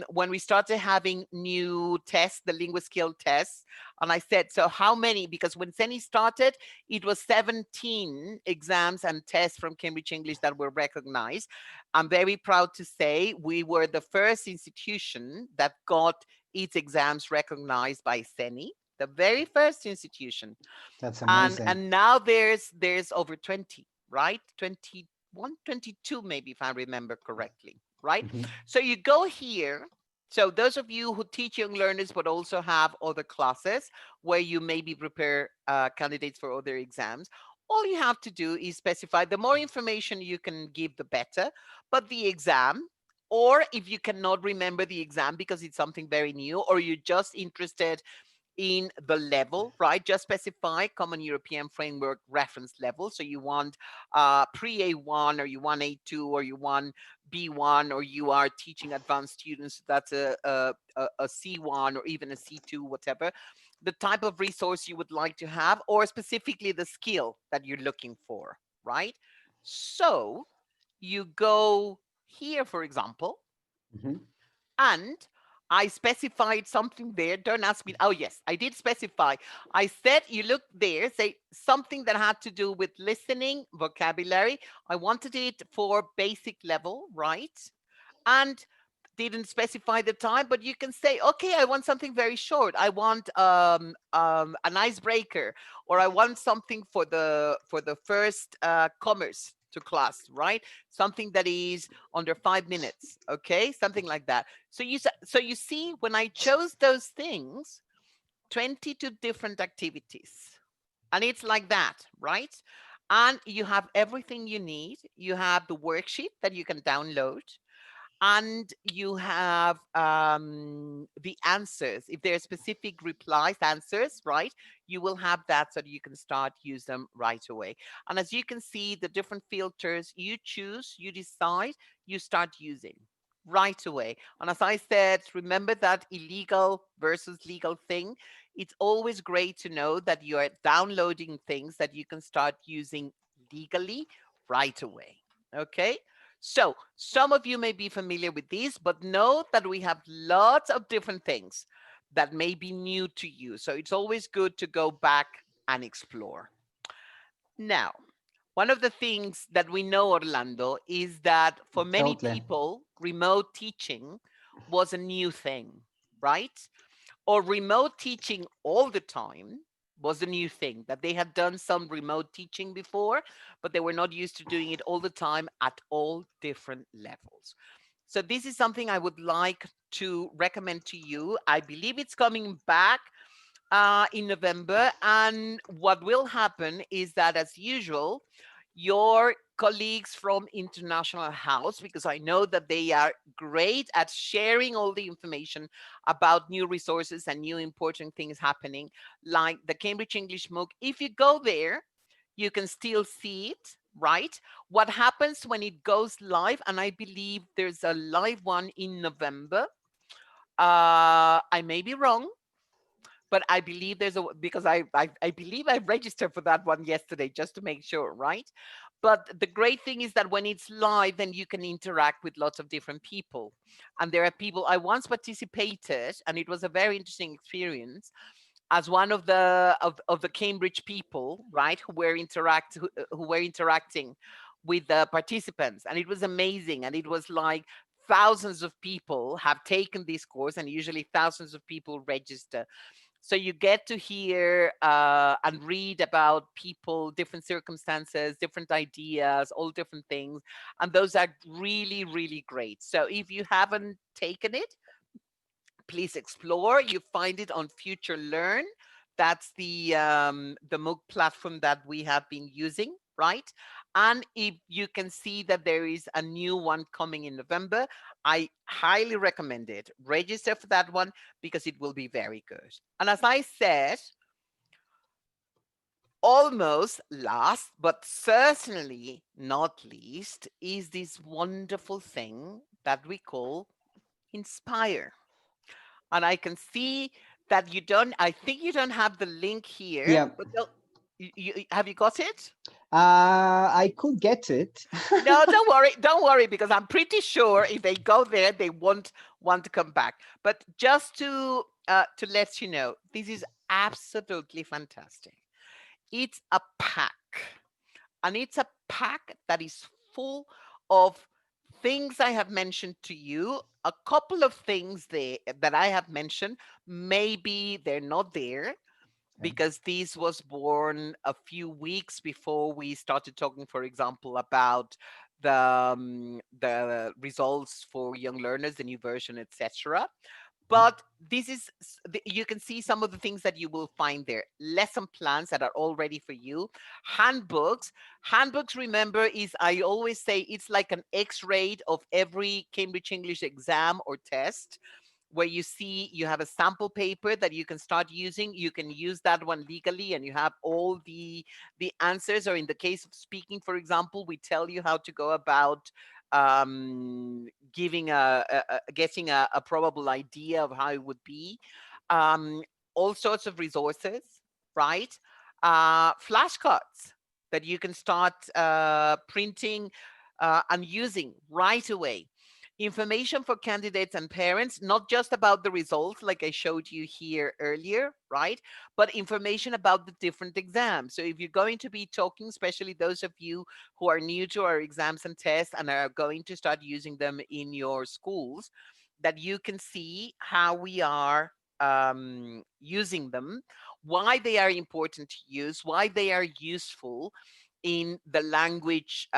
when we started having new tests, the LinguaSkill tests, and I said, so how many? Because when CENI started, it was 17 exams and tests from Cambridge English that were recognized. I'm very proud to say we were the first institution that got its exams recognized by CENI, the very first institution. That's and amazing. and now there's over 20, right? 21, 22 maybe, if I remember correctly, right? Mhm. So you go here. So those of you who teach young learners but also have other classes where you maybe prepare candidates for other exams, all you have to do is specify. The more information you can give, the better. But the exam, or if you cannot remember the exam because it's something very new, or you're just interested in the level, right? Just specify Common European Framework reference level. So you want pre-A1, or you want A2, or you want B1, or you are teaching advanced students, that's a C1 or even a C2, whatever. The type of resource you would like to have, or specifically the skill that you're looking for, right? So you go here, for example, Mhm. and I specified something there. Don't ask me. Oh, yes, I did specify. I said, you look there, say something that had to do with listening, vocabulary. I wanted it for basic level, right? And didn't specify the time, but you can say, okay, I want something very short. I want an icebreaker, or I want something for the first commerce to class, right? Something that is under 5 minutes, okay, something like that. So you see, when I chose those things, 22 different activities, and it's like that, right? And you have everything you need. You have the worksheet that you can download, and you have the answers. If there are specific replies, answers, right, you will have that so that you can start use them right away. And as you can see, the different filters you choose, you decide, you start using right away. And as I said, remember that illegal versus legal thing. It's always great to know that you are downloading things that you can start using legally right away. Okay. So some of you may be familiar with these, but know that we have lots of different things that may be new to you. So it's always good to go back and explore. Now, one of the things that we know, Orlando, is that for many Totally. people, remote teaching was a new thing, right? Or remote teaching all the time was a new thing, that they had done some remote teaching before, but they were not used to doing it all the time at all different levels. So this is something I would like to recommend to you. I believe it's coming back in November. And what will happen is that, as usual, your colleagues from International House, because I know that they are great at sharing all the information about new resources and new important things happening, like the Cambridge English MOOC. If you go there, you can still see it, right? What happens when it goes live, and I believe there's a live one in November. I may be wrong, but I believe there's a, because I believe I registered for that one yesterday just to make sure, right? But the great thing is that when it's live, then you can interact with lots of different people. And there are people, I once participated, and it was a very interesting experience as one of the Cambridge people, right, who were interacting with the participants, and it was amazing. And it was like thousands of people have taken this course, and usually thousands of people register. So you get to hear and read about people, different circumstances, different ideas, all different things. And those are really, really great. So if you haven't taken it, please explore. You find it on Future Learn. That's the MOOC platform that we have been using, right? And if you can see that there is a new one coming in November, I highly recommend it. Register for that one because it will be very good. And as I said, almost last, but certainly not least, is this wonderful thing that we call Inspire. And I can see that you don't, I think you don't have the link here, Yeah, but have you got it? I could get it. No, don't worry, because I'm pretty sure if they go there, they won't want to come back. But just to let you know, this is absolutely fantastic. It's a pack, and it's a pack that is full of things I have mentioned to you. A couple of things there that I have mentioned, maybe they're not there because this was born a few weeks before we started talking, for example, about the results for young learners, the new version, etc. But this is you can see some of the things that you will find there. Lesson plans that are all ready for you. Handbooks, remember, is, I always say, it's like an x-ray of every Cambridge English exam or test, where you see you have a sample paper that you can start using. You can use that one legally, and you have all the answers. Or in the case of speaking, for example, we tell you how to go about giving getting a probable idea of how it would be. um, all sorts of resources, right? Flashcards that you can start printing and using right away. Information for candidates and parents, not just about the results like I showed you here earlier, right? But information about the different exams. So if you're going to be talking, especially those of you who are new to our exams and tests and are going to start using them in your schools, that you can see how we are using them, why they are important to use, why they are useful in the language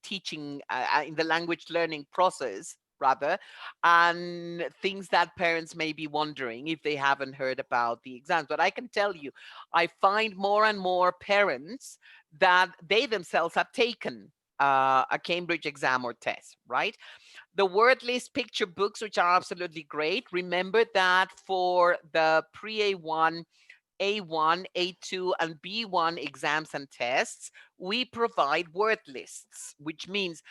teaching, in the language learning process, rather, and things that parents may be wondering if they haven't heard about the exams. But I can tell you, I find more and more parents that they themselves have taken a Cambridge exam or test, right? The word list picture books, which are absolutely great. Remember that for the pre A1, A1, A2, and B1 exams and tests, we provide word lists, which means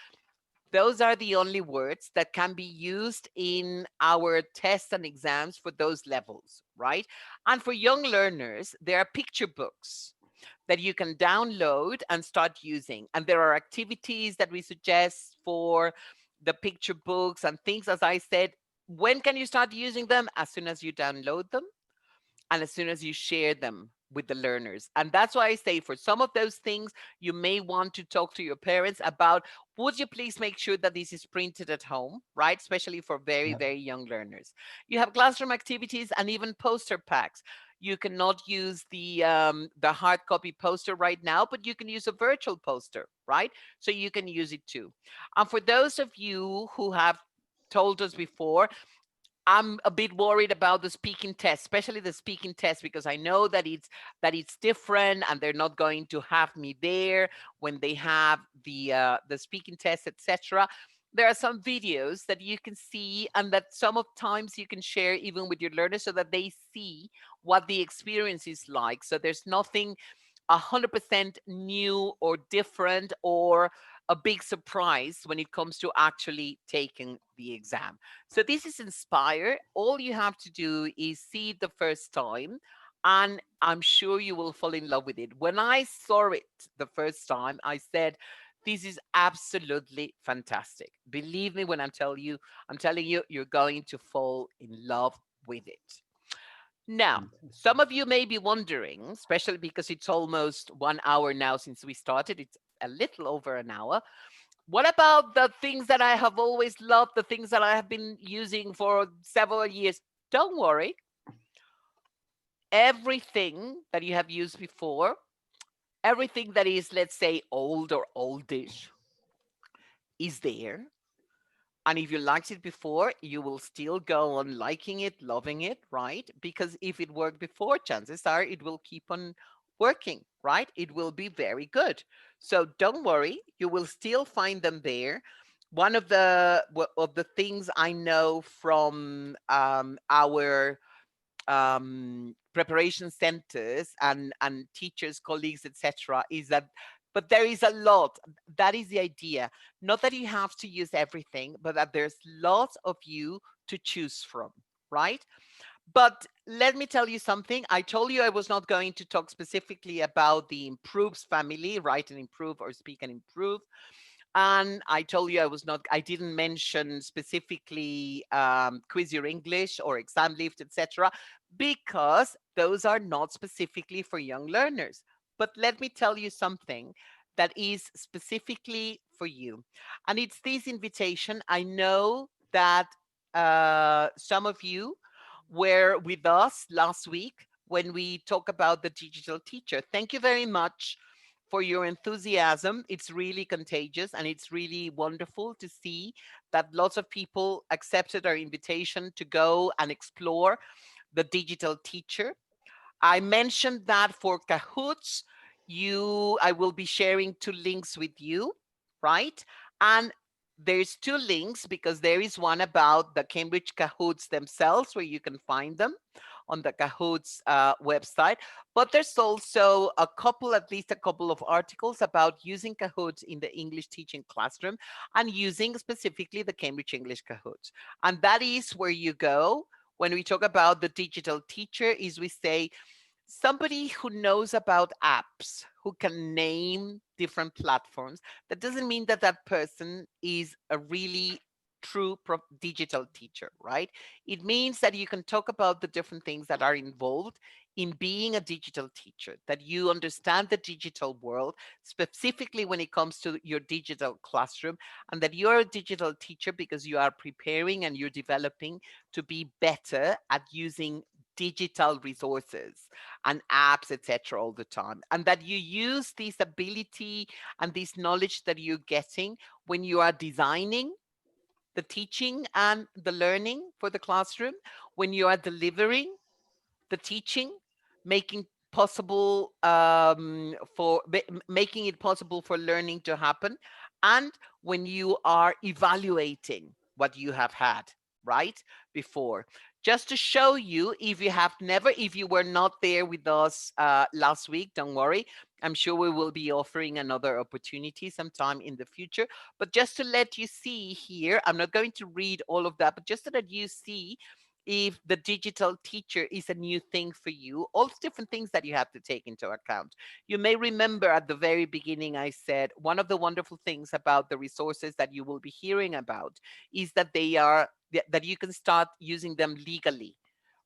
those are the only words that can be used in our tests and exams for those levels, right? And for young learners, there are picture books that you can download and start using. And there are activities that we suggest for the picture books and things. As I said, when can you start using them? As soon as you download them and as soon as you share them with the learners. And that's why I say, for some of those things, you may want to talk to your parents about, would you please make sure that this is printed at home, right? Especially for very, Yep. very young learners. You have classroom activities and even poster packs. You cannot use the hard copy poster right now, but you can use a virtual poster, right? So you can use it too. And for those of you who have told us before, I'm a bit worried about the speaking test, especially the speaking test, because I know that it's different, and they're not going to have me there when they have the speaking test, etc. There are some videos that you can see, and that some of times you can share even with your learners, so that they see what the experience is like. So there's nothing 100% new or different or a big surprise when it comes to actually taking the exam. So this is Inspire. All you have to do is see it the first time, and I'm sure you will fall in love with it. When I saw it the first time, I said, this is absolutely fantastic. Believe me when I'm telling you, you're going to fall in love with it. Now, some of you may be wondering, especially because it's almost 1 hour now since we started, it's a little over an hour. What about the things that I have always loved, the things that I have been using for several years? Don't worry. Everything that you have used before, everything that is, let's say, old or oldish, is there. And if you liked it before, you will still go on liking it, loving it, right? Because if it worked before, chances are it will keep on working, right? It will be very good. So don't worry, you will still find them there. One of the things I know from our preparation centers and teachers, colleagues, etc., is that, but there is a lot. That is the idea. Not that you have to use everything, but that there's lots of you to choose from, right? But let me tell you something. I told you I was not going to talk specifically about the improves family, write and improve or speak and improve. And I told you I didn't mention specifically Quiz Your English or Exam Lift, etc., because those are not specifically for young learners. But let me tell you something that is specifically for you. And it's this invitation. I know that some of you were with us last week when we talk about the digital teacher. Thank you very much for your enthusiasm. It's really contagious and it's really wonderful to see that lots of people accepted our invitation to go and explore the digital teacher. I mentioned that for Kahoots, I will be sharing 2 links with you, right? And there's 2 links because there is one about the Cambridge Kahoots themselves where you can find them on the Kahoots website. But there's also at least a couple of articles about using Kahoots in the English teaching classroom and using specifically the Cambridge English Kahoots. And that is where you go when we talk about the digital teacher, is we say somebody who knows about apps, who can name different platforms. That doesn't mean that that person is a really true digital teacher, right? It means that you can talk about the different things that are involved in being a digital teacher, that you understand the digital world, specifically when it comes to your digital classroom, and that you're a digital teacher because you are preparing and you're developing to be better at using digital resources and apps, etc., all the time. And that you use this ability and this knowledge that you're getting when you are designing the teaching and the learning for the classroom, when you are delivering the teaching, making possible making it possible for learning to happen, and when you are evaluating what you have had right before. Just to show you, if you were not there with us last week, don't worry. I'm sure we will be offering another opportunity sometime in the future. But just to let you see here, I'm not going to read all of that, but just so that you see if the digital teacher is a new thing for you, all the different things that you have to take into account. You may remember at the very beginning, I said one of the wonderful things about the resources that you will be hearing about is that that you can start using them legally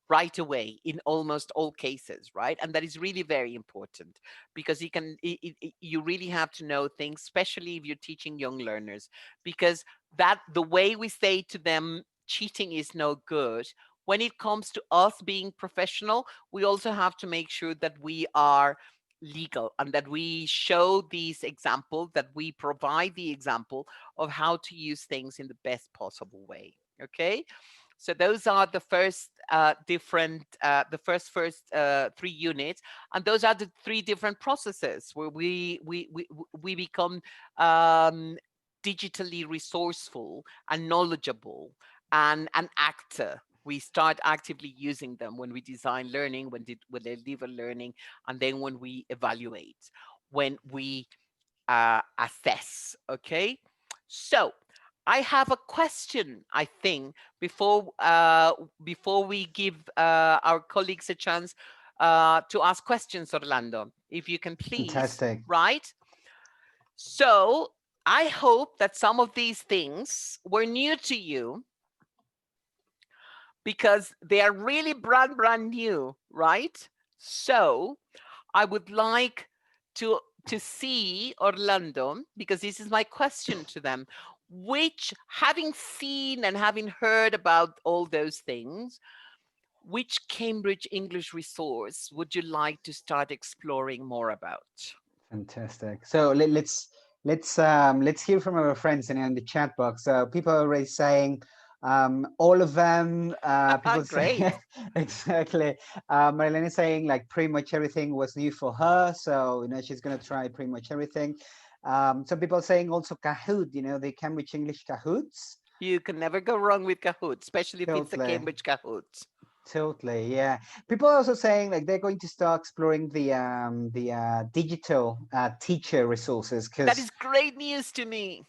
right away in almost all cases, right? And that is really very important because you really have to know things, especially if you're teaching young learners, because that the way we say to them cheating is no good, when it comes to us being professional, we also have to make sure that we are legal and that we show these example, that we provide the example of how to use things in the best possible way. Okay, so those are the first first 3 units, and those are the 3 different processes where we become digitally resourceful and knowledgeable and an actor. We start actively using them when we design learning, when they deliver learning, and then when we evaluate, when we assess. Okay, so I have a question. I think before we give our colleagues a chance to ask questions, Orlando, if you can please, Fantastic. right? So I hope that some of these things were new to you because they are really brand new, right? So I would like to see Orlando, because this is my question to them, which, having seen and having heard about all those things, which Cambridge English resource would you like to start exploring more about? Fantastic. So let's let's hear from our friends in the chat box. So people are already saying all of them. People Great. say exactly. Marilyn is saying like pretty much everything was new for her, so she's gonna try pretty much everything. Some people are saying also Kahoot, the Cambridge English Kahoots. You can never go wrong with Kahoot, especially if it's a Totally. Cambridge Kahoot. Totally, yeah. People are also saying like they're going to start exploring the digital teacher resources That because is great news to me.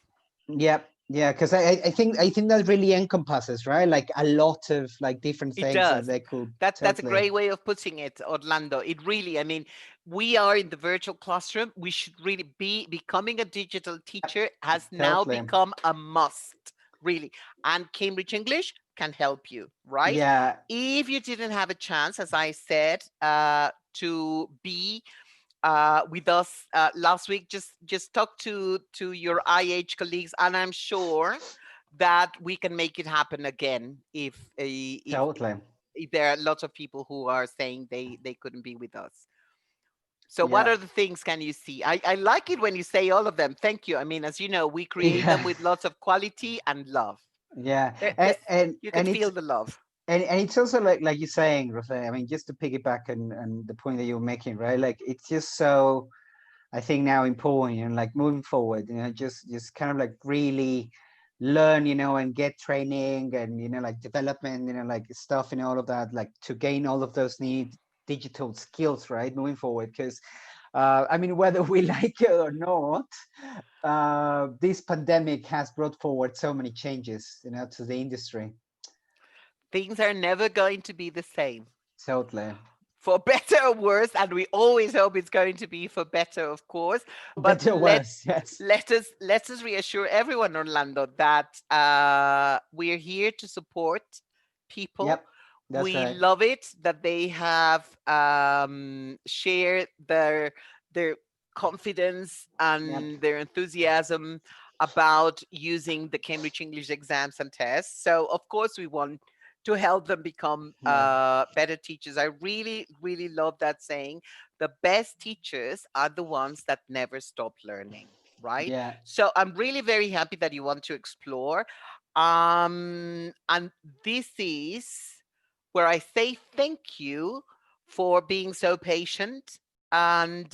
yeah, yeah, because I think that really encompasses, right? Like a lot of like different It things that does. they could That's a totally, great way of putting it, Orlando. It really, I mean, we are in the virtual classroom. We should really be becoming a digital teacher has now totally. become a must, really. And Cambridge English can help you, right? Yeah, If you didn't have a chance, as I said, to be with us last week, just talk to your IH colleagues, and I'm sure that we can make it happen again totally. if there are lots of people who are saying they couldn't be with us. So what Yeah, are the things can you see? I like it when you say all of them. Thank you. I mean, as you know, we create them yeah, with lots of quality and love. yeah. This, And and you can and feel it's the love. and it's also like you're saying, Rafael. I mean, just to piggyback and the point that you're making, right? Like it's just so I think now important, like moving forward, just kind of like really learn, and get training and like development, like stuff and all of that, like to gain all of those need digital skills, right? Moving forward, because I mean, whether we like it or not, this pandemic has brought forward so many changes, to the industry. Things are never going to be the same, Totally. for better or worse, and we always hope it's going to be for better, of course. But Better, worse, yes. let us reassure everyone, Orlando, that we're here to support people. Yep, that's We right. love it that they have shared their confidence Yep. and their enthusiasm about using the Cambridge English exams and tests. So, of course, we want to help them become Yeah. better teachers. I really, really love that saying. The best teachers are the ones that never stop learning, right? Yeah. So I'm really very happy that you want to explore. And this is where I say thank you for being so patient. And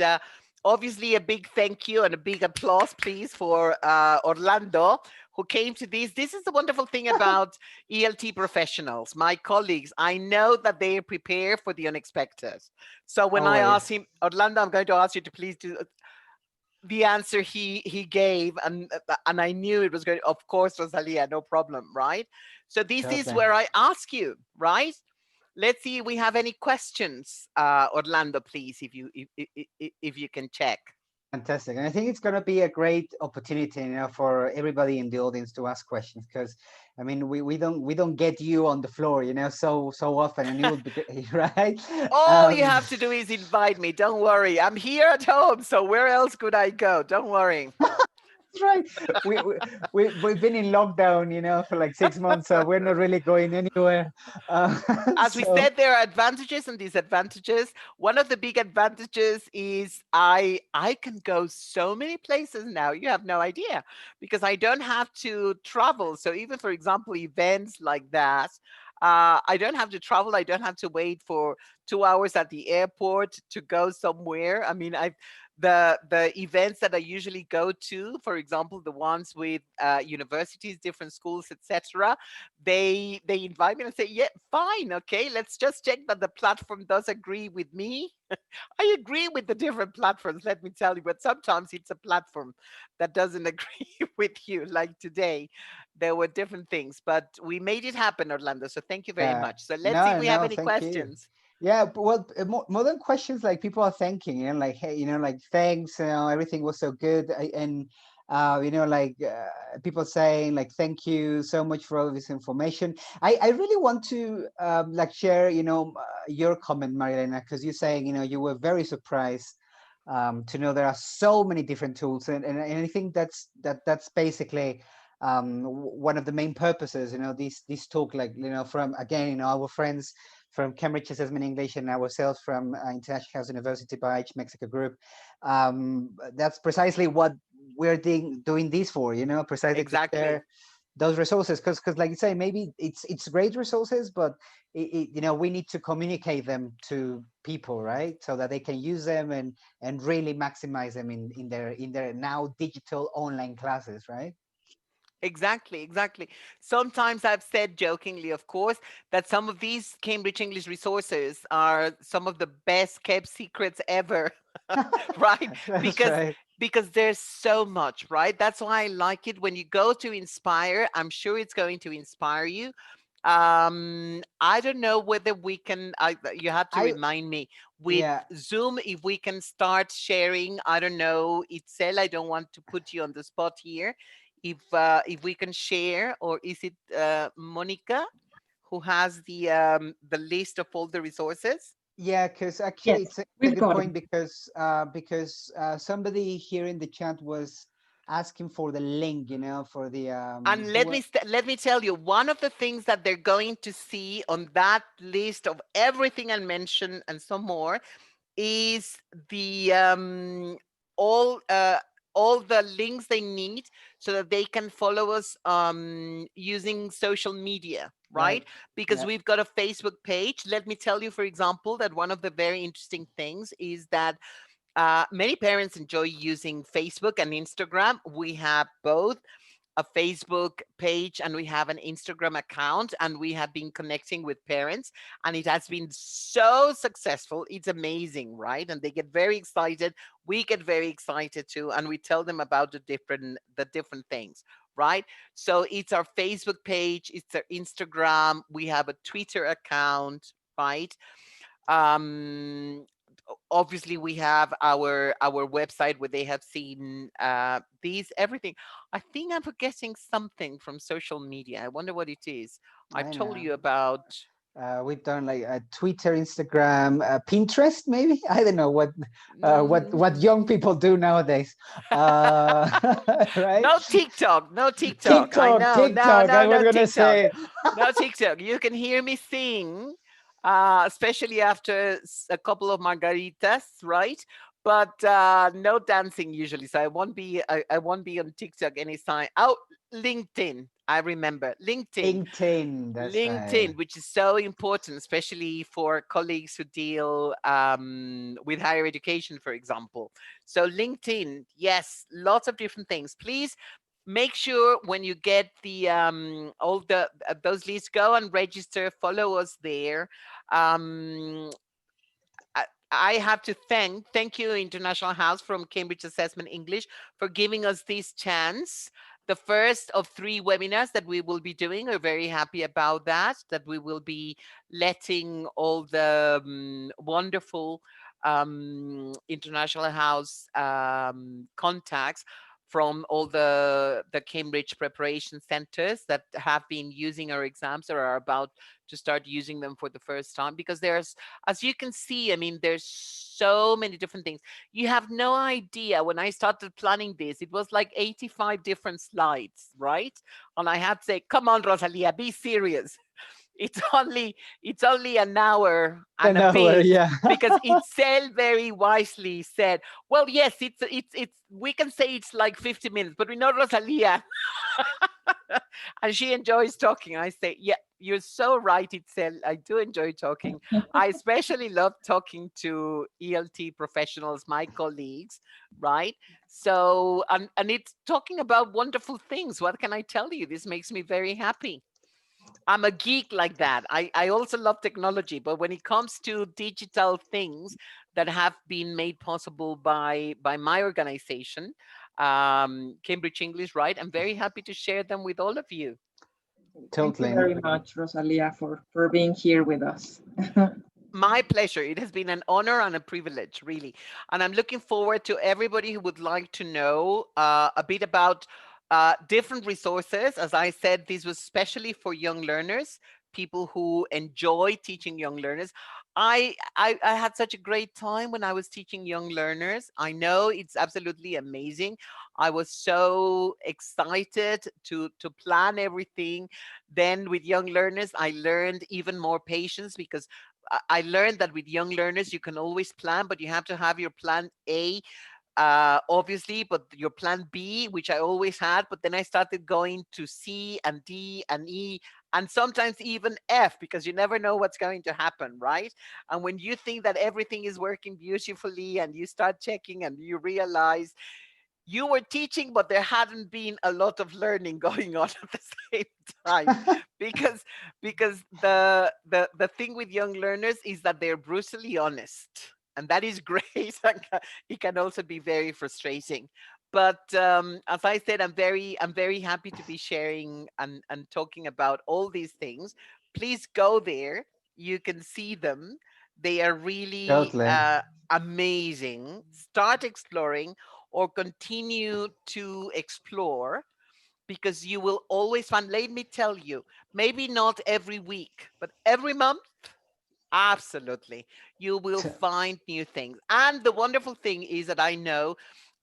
obviously, a big thank you and a big applause, please, for Orlando, who came to this. This is the wonderful thing about ELT professionals, my colleagues. I know that they prepare for the unexpected. So when I asked Always. him, Orlando, I'm going to ask you to please do the answer he gave, and I knew it was going. Of course, Rosalia, no problem, right? So this is Totally. where I ask you, right? Let's see if we have any questions, Orlando, please, if you can check. Fantastic. And I think it's going to be a great opportunity, for everybody in the audience to ask questions because I mean we don't get you on the floor, so often and it would be right. All you Um, have to do is invite me. Don't worry. I'm here at home, so where else could I go? Don't worry. that's right. We've been in lockdown, for like 6 months, so we're not really going anywhere. Uh, As we so said, there are advantages and disadvantages. One of the big advantages is I can go so many places now. You have no idea because I don't have to travel. So even for example, events like that, I don't have to travel. I don't have to wait for 2 hours at the airport to go somewhere. I mean, I've the events that I usually go to, for example, the ones with universities, different schools, etc. They invite me and say, "Yeah, fine, okay, let's just check that the platform does agree with me." I agree with the different platforms, let me tell you, but sometimes it's a platform that doesn't agree with you. Like today, there were different things, but we made it happen, Orlando. So thank you very yeah, much. So let's see if no, we have no, any thank you. questions. Yeah, well, more than questions, like people are thanking, like, hey, like, thanks, everything was so good. And, like people saying, like, thank you so much for all this information. I really want to, like, share, your comment, Marilena, because you're saying, you were very surprised to know there are so many different tools. And I think that's basically one of the main purposes, this talk, like, from, again, our friends from Cambridge Assessment English and ourselves from International House University by Mexico Group. That's precisely what we're doing this for, precisely to Exactly. share those resources. Because like you say, maybe it's great resources, but we need to communicate them to people, right? So that they can use them and really maximize them in their now digital online classes, right? Exactly, exactly. Sometimes I've said jokingly, of course, that some of these Cambridge English resources are some of the best kept secrets ever, right? That's Because right. there's so much, right? That's why I like it when you go to Inspire. I'm sure it's going to inspire you. I don't know whether we can. You have to I remind me with Yeah. Zoom if we can start sharing. I don't know, Itzel. I don't want to put you on the spot here. If we can share, or is it Monica who has the list of all the resources? Yeah, because actually Yes, it's a we've good got it. point, because somebody here in the chat was asking for the link, for the And let me tell you, one of the things that they're going to see on that list of everything I mentioned and some more is the all the links they need so that they can follow us using social media, right? right. Because Yeah. we've got a Facebook page. Let me tell you, for example, that one of the very interesting things is that many parents enjoy using Facebook and Instagram. We have both a Facebook page and we have an Instagram account, and we have been connecting with parents, and it has been so successful. It's amazing, right? And they get very excited. We get very excited too, and we tell them about the different things, right? So it's our Facebook page, it's our Instagram, we have a Twitter account, right? um Obviously we have our website where they have seen these everything. I think I'm forgetting something from social media. I wonder what it is. I've I told know. you about. We've done like Twitter, Instagram, Pinterest, maybe. I don't know what Mm, young people do nowadays. Right? no TikTok, no TikTok. I TikTok, know, no, TikTok. I no, was no gonna TikTok, say. no TikTok. You can hear me sing, especially after a couple of margaritas, right? But no dancing usually. So I won't be on TikTok anytime. Oh, LinkedIn. I remember LinkedIn. LinkedIn. That's right. LinkedIn, which is so important, especially for colleagues who deal with higher education, for example. So, LinkedIn, yes, lots of different things. Please make sure when you get the all the those lists, go and register, follow us there. Um, I have to thank you, International House from Cambridge Assessment English, for giving us this chance. The first of 3 webinars that we will be doing. We're very happy about that. That we will be letting all the wonderful International House contacts from all the Cambridge preparation centers that have been using our exams or are about to start using them for the first time, because there's, as you can see, I mean, there's so many different things. You have no idea. When I started planning this, it was like 85 different slides, right? And I had to say, come on, Rosalia, be serious. It's only an hour and An a hour, bit, yeah. because Itzel very wisely said, well, yes, it's we can say it's like 50 minutes, but we know Rosalia and she enjoys talking. I say, yeah, you're so right, Itzel. I do enjoy talking. I especially love talking to ELT professionals, my colleagues, right? So, and it's talking about wonderful things. What can I tell you? This makes me very happy. I'm a geek like that. I also love technology, but when it comes to digital things that have been made possible by my organization, Cambridge English, right? I'm very happy to share them with all of you. Thank you Totally. very much, Rosalia, for being here with us. My pleasure. It has been an honor and a privilege, really. And I'm looking forward to everybody who would like to know a bit about different resources. As I said, this was specially for young learners, people who enjoy teaching young learners. I had such a great time when I was teaching young learners. I know it's absolutely amazing. I was so excited to plan everything. Then with young learners, I learned even more patience, because I learned that with young learners, you can always plan, but you have to have your plan A obviously, but your plan B, which I always had, but then I started going to C and D and E and sometimes even F, because you never know what's going to happen, right? And when you think that everything is working beautifully and you start checking and you realize you were teaching, but there hadn't been a lot of learning going on at the same time, because the thing with young learners is that they're brutally honest, and that is great. It can also be very frustrating. But as I said, I'm very happy to be sharing and talking about all these things. Please go there. You can see them. They are really Totally. amazing. Start exploring or continue to explore, because you will always find, let me tell you, maybe not every week, but every month, absolutely, you will T- find new things. And the wonderful thing is that I know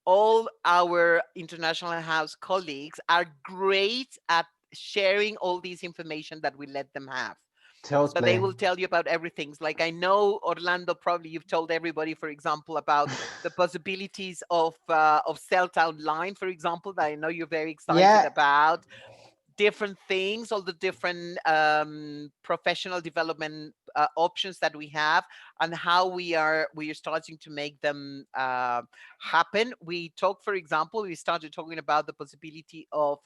all our International House colleagues are great at sharing all these information that we let them have. So they Totally. will tell you about everything. Like I know, Orlando, probably you've told everybody, for example, about the possibilities of Celltown Line, for example, that I know you're very excited Yeah, about. Different things, all the different professional development options that we have, and how we are starting to make them happen. We talk, for example, we started talking about the possibility of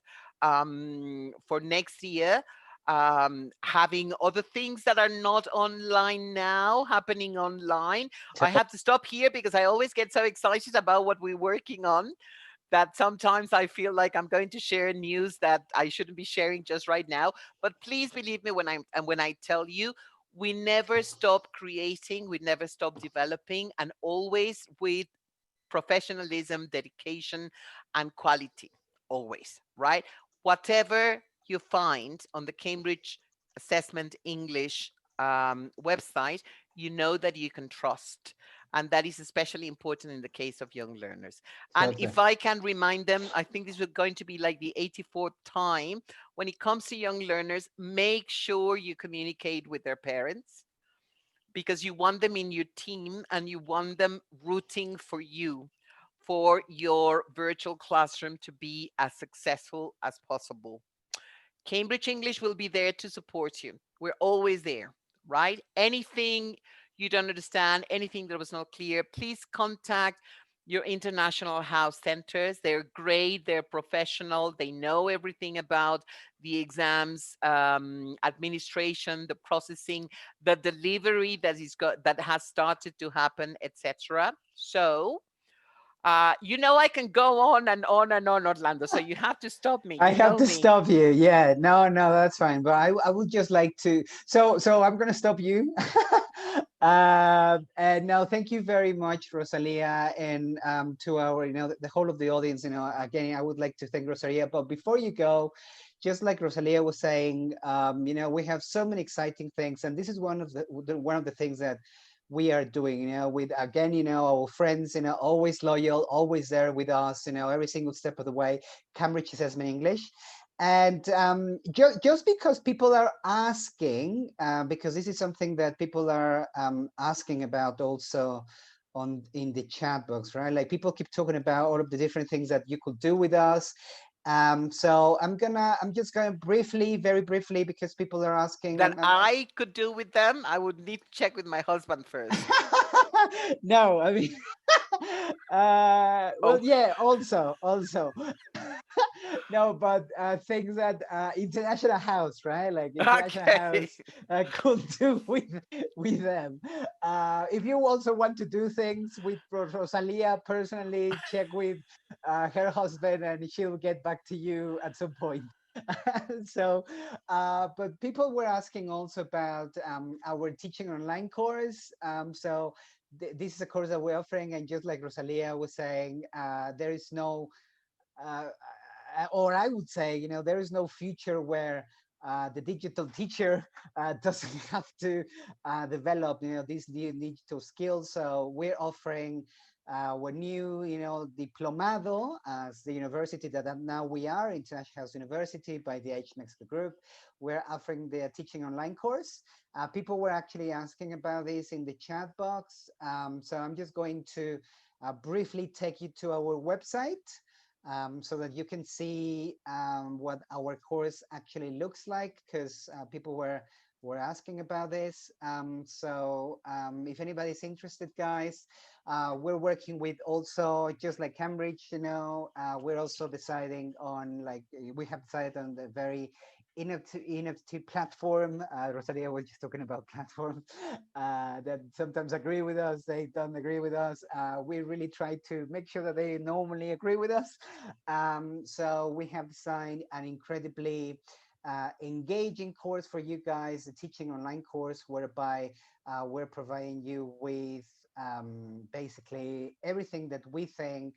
for next year having other things that are not online now happening online. I to- have to stop here because I always get so excited about what we're working on that sometimes I feel like I'm going to share news that I shouldn't be sharing just right now. But please believe me when I tell you, we never stop creating, we never stop developing, and always with professionalism, dedication, and quality. Always, right? Whatever you find on the Cambridge Assessment English website, you know that you can trust. And that is especially important in the case of young learners. And totally. if I can remind them, I think this is going to be like the 84th time. When it comes to young learners, make sure you communicate with their parents, because you want them in your team and you want them rooting for you, for your virtual classroom to be as successful as possible. Cambridge English will be there to support you. We're always there, right? Anything you don't understand, anything that was not clear, please contact your international house centers. They're great, they're professional, they know everything about the exams, administration, the processing, the delivery that has started to happen, etc. So I can go on and on and on, Orlando. So you have to stop me. I You have know to me. stop you. Yeah, no, no, that's fine. But I would just like to. So I'm gonna stop you. And no, thank you very much, Rosalia, and to our, the whole of the audience. Again, I would like to thank Rosalia. But before you go, just like Rosalia was saying, we have so many exciting things, and this is one of the things that we are doing, with, again, our friends, always loyal, always there with us, every single step of the way. Cambridge Assessment English. And just because people are asking, because this is something that people are asking about also in the chat box, right? Like, people keep talking about all of the different things that you could do with us. So I'm just gonna briefly, very briefly, because people are asking. That I could do with them, I would need to check with my husband first. No, I mean, well, Oh, yeah, also. No, but things that international house, right? Like international okay. house could do with them. If you also want to do things with Rosalia personally, check with her husband, and she'll get back to you at some point. So, but people were asking also about our teaching online course. So this is a course that we're offering, and just like Rosalia was saying, there is no, uh, or I would say, there is no future where the digital teacher doesn't have to develop, these new digital skills. So we're offering our new, diplomado as the university that now we are, International House University by the H Mexico Group. We're offering the teaching online course. People were actually asking about this in the chat box. So I'm just going to briefly take you to our website so that you can see what our course actually looks like, because people were asking about this. If anybody's interested, guys, we're working with also, just like Cambridge, we're also deciding on, like, we have decided on the very innovative platform. Rosalia was just talking about platforms that sometimes agree with us, they don't agree with us. We really try to make sure that they normally agree with us. So we have designed an incredibly engaging course for you guys, a teaching online course, whereby we're providing you with basically everything that we think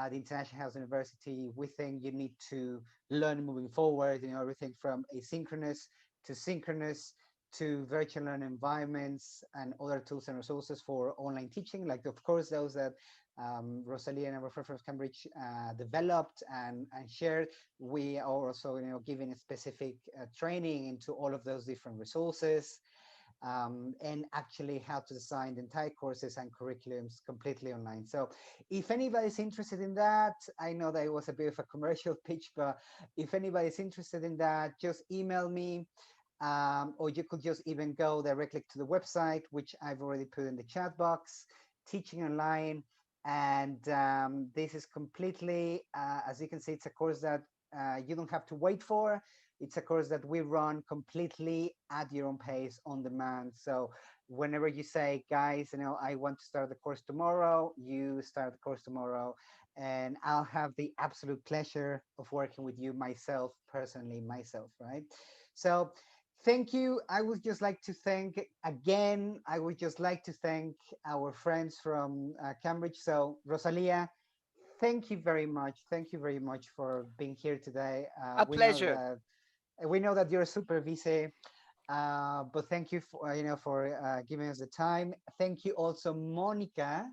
the International House University, we think you need to learn moving forward, everything from asynchronous to synchronous to virtual learning environments and other tools and resources for online teaching, like, of course, those that Rosalia and our friend from Cambridge developed and shared. We are also, giving a specific training into all of those different resources. And actually how to design the entire courses and curriculums completely online. So if anybody's interested in that, I know that it was a bit of a commercial pitch, but if anybody's interested in that, just email me, or you could just even go directly to the website, which I've already put in the chat box, Teaching Online. And this is completely, as you can see, it's a course that you don't have to wait for. It's a course that we run completely at your own pace, on demand. So whenever you say, guys, I want to start the course tomorrow, you start the course tomorrow, and I'll have the absolute pleasure of working with you myself, personally, right? So thank you. I would just like to thank again, our friends from Cambridge. So Rosalia, thank you very much. Thank you very much for being here today. A pleasure. We know that you're super busy, but thank you for, for giving us the time. Thank you also, Monica.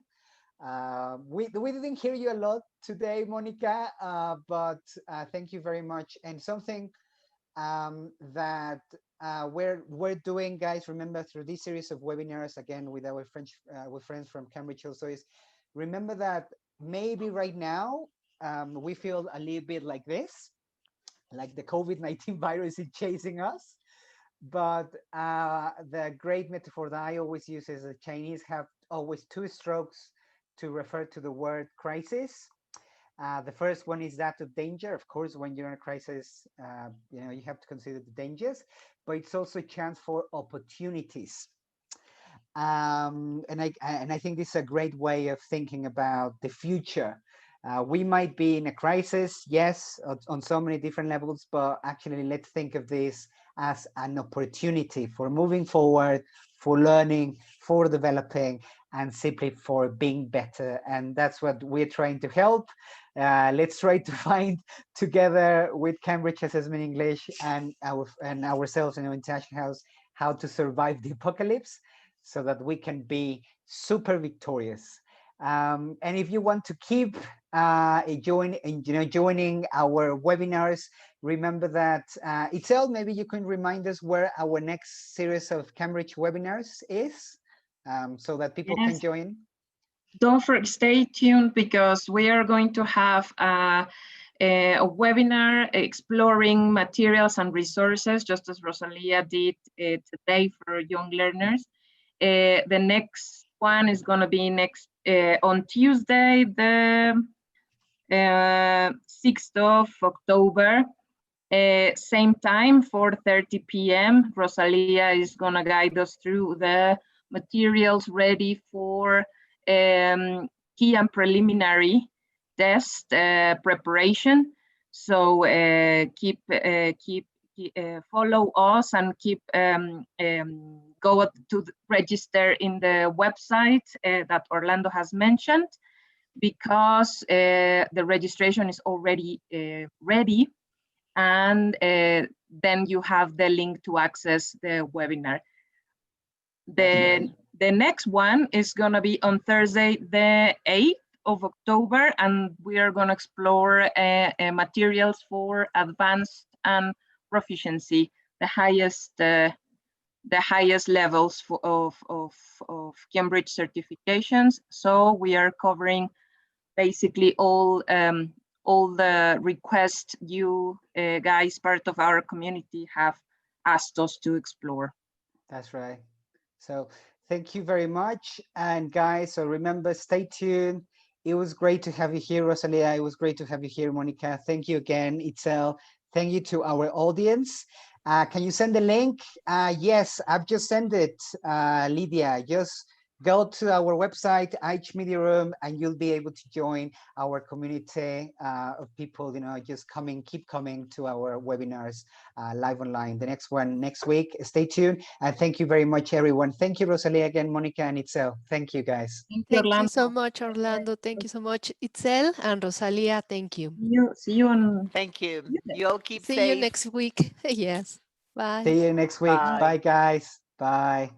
We didn't hear you a lot today, Monica, but thank you very much. And something that we're doing, guys, remember, through this series of webinars, again, with our with friends from Cambridge also, is remember that maybe right now we feel a little bit like this, like the COVID-19 virus is chasing us. But the great metaphor that I always use is the Chinese have always two strokes to refer to the word crisis. The first one is that of danger. Of course, when you're in a crisis, you have to consider the dangers, but it's also a chance for opportunities. And I think this is a great way of thinking about the future. We might be in a crisis, yes, on so many different levels, but actually let's think of this as an opportunity for moving forward, for learning, for developing, and simply for being better. And that's what we're trying to help. Let's try to find together with Cambridge Assessment English and ourselves in our International House how to survive the apocalypse so that we can be super victorious. And if you want to keep joining our webinars, remember that Itzel, maybe you can remind us where our next series of Cambridge webinars is, so that people can join. Don't forget, stay tuned, because we are going to have a webinar exploring materials and resources, just as Rosalia did today for young learners. The next one is going to be on Tuesday, the 6th of October, same time, 4:30 p.m. Rosalia is going to guide us through the materials ready for key and preliminary test preparation. So follow us and go to register in the website that Orlando has mentioned, because the registration is already ready, and then you have the link to access the webinar. The next one is going to be on Thursday, the 8th of October, and we are going to explore materials for advanced and proficiency, the highest the highest levels of Cambridge certifications. So we are covering basically all the requests you guys, part of our community, have asked us to explore. That's right. So thank you very much. And guys, so remember, stay tuned. It was great to have you here, Rosalia. It was great to have you here, Monica. Thank you again, Itzel. Thank you to our audience. Can you send the link? Yes, I've just sent it, Lydia. Just go to our website, IH Media Room, and you'll be able to join our community of people, just keep coming to our webinars live online. The next one next week. Stay tuned. And thank you very much, everyone. Thank you, Rosalia, again, Monica and Itzel. Thank you, guys. Thank You so much, Orlando. Thank you so much, Itzel and Rosalia. Thank you. See you on. Thank you. You all keep See safe. you next week. Yes. Bye. See you next week. Bye. Bye, guys. Bye.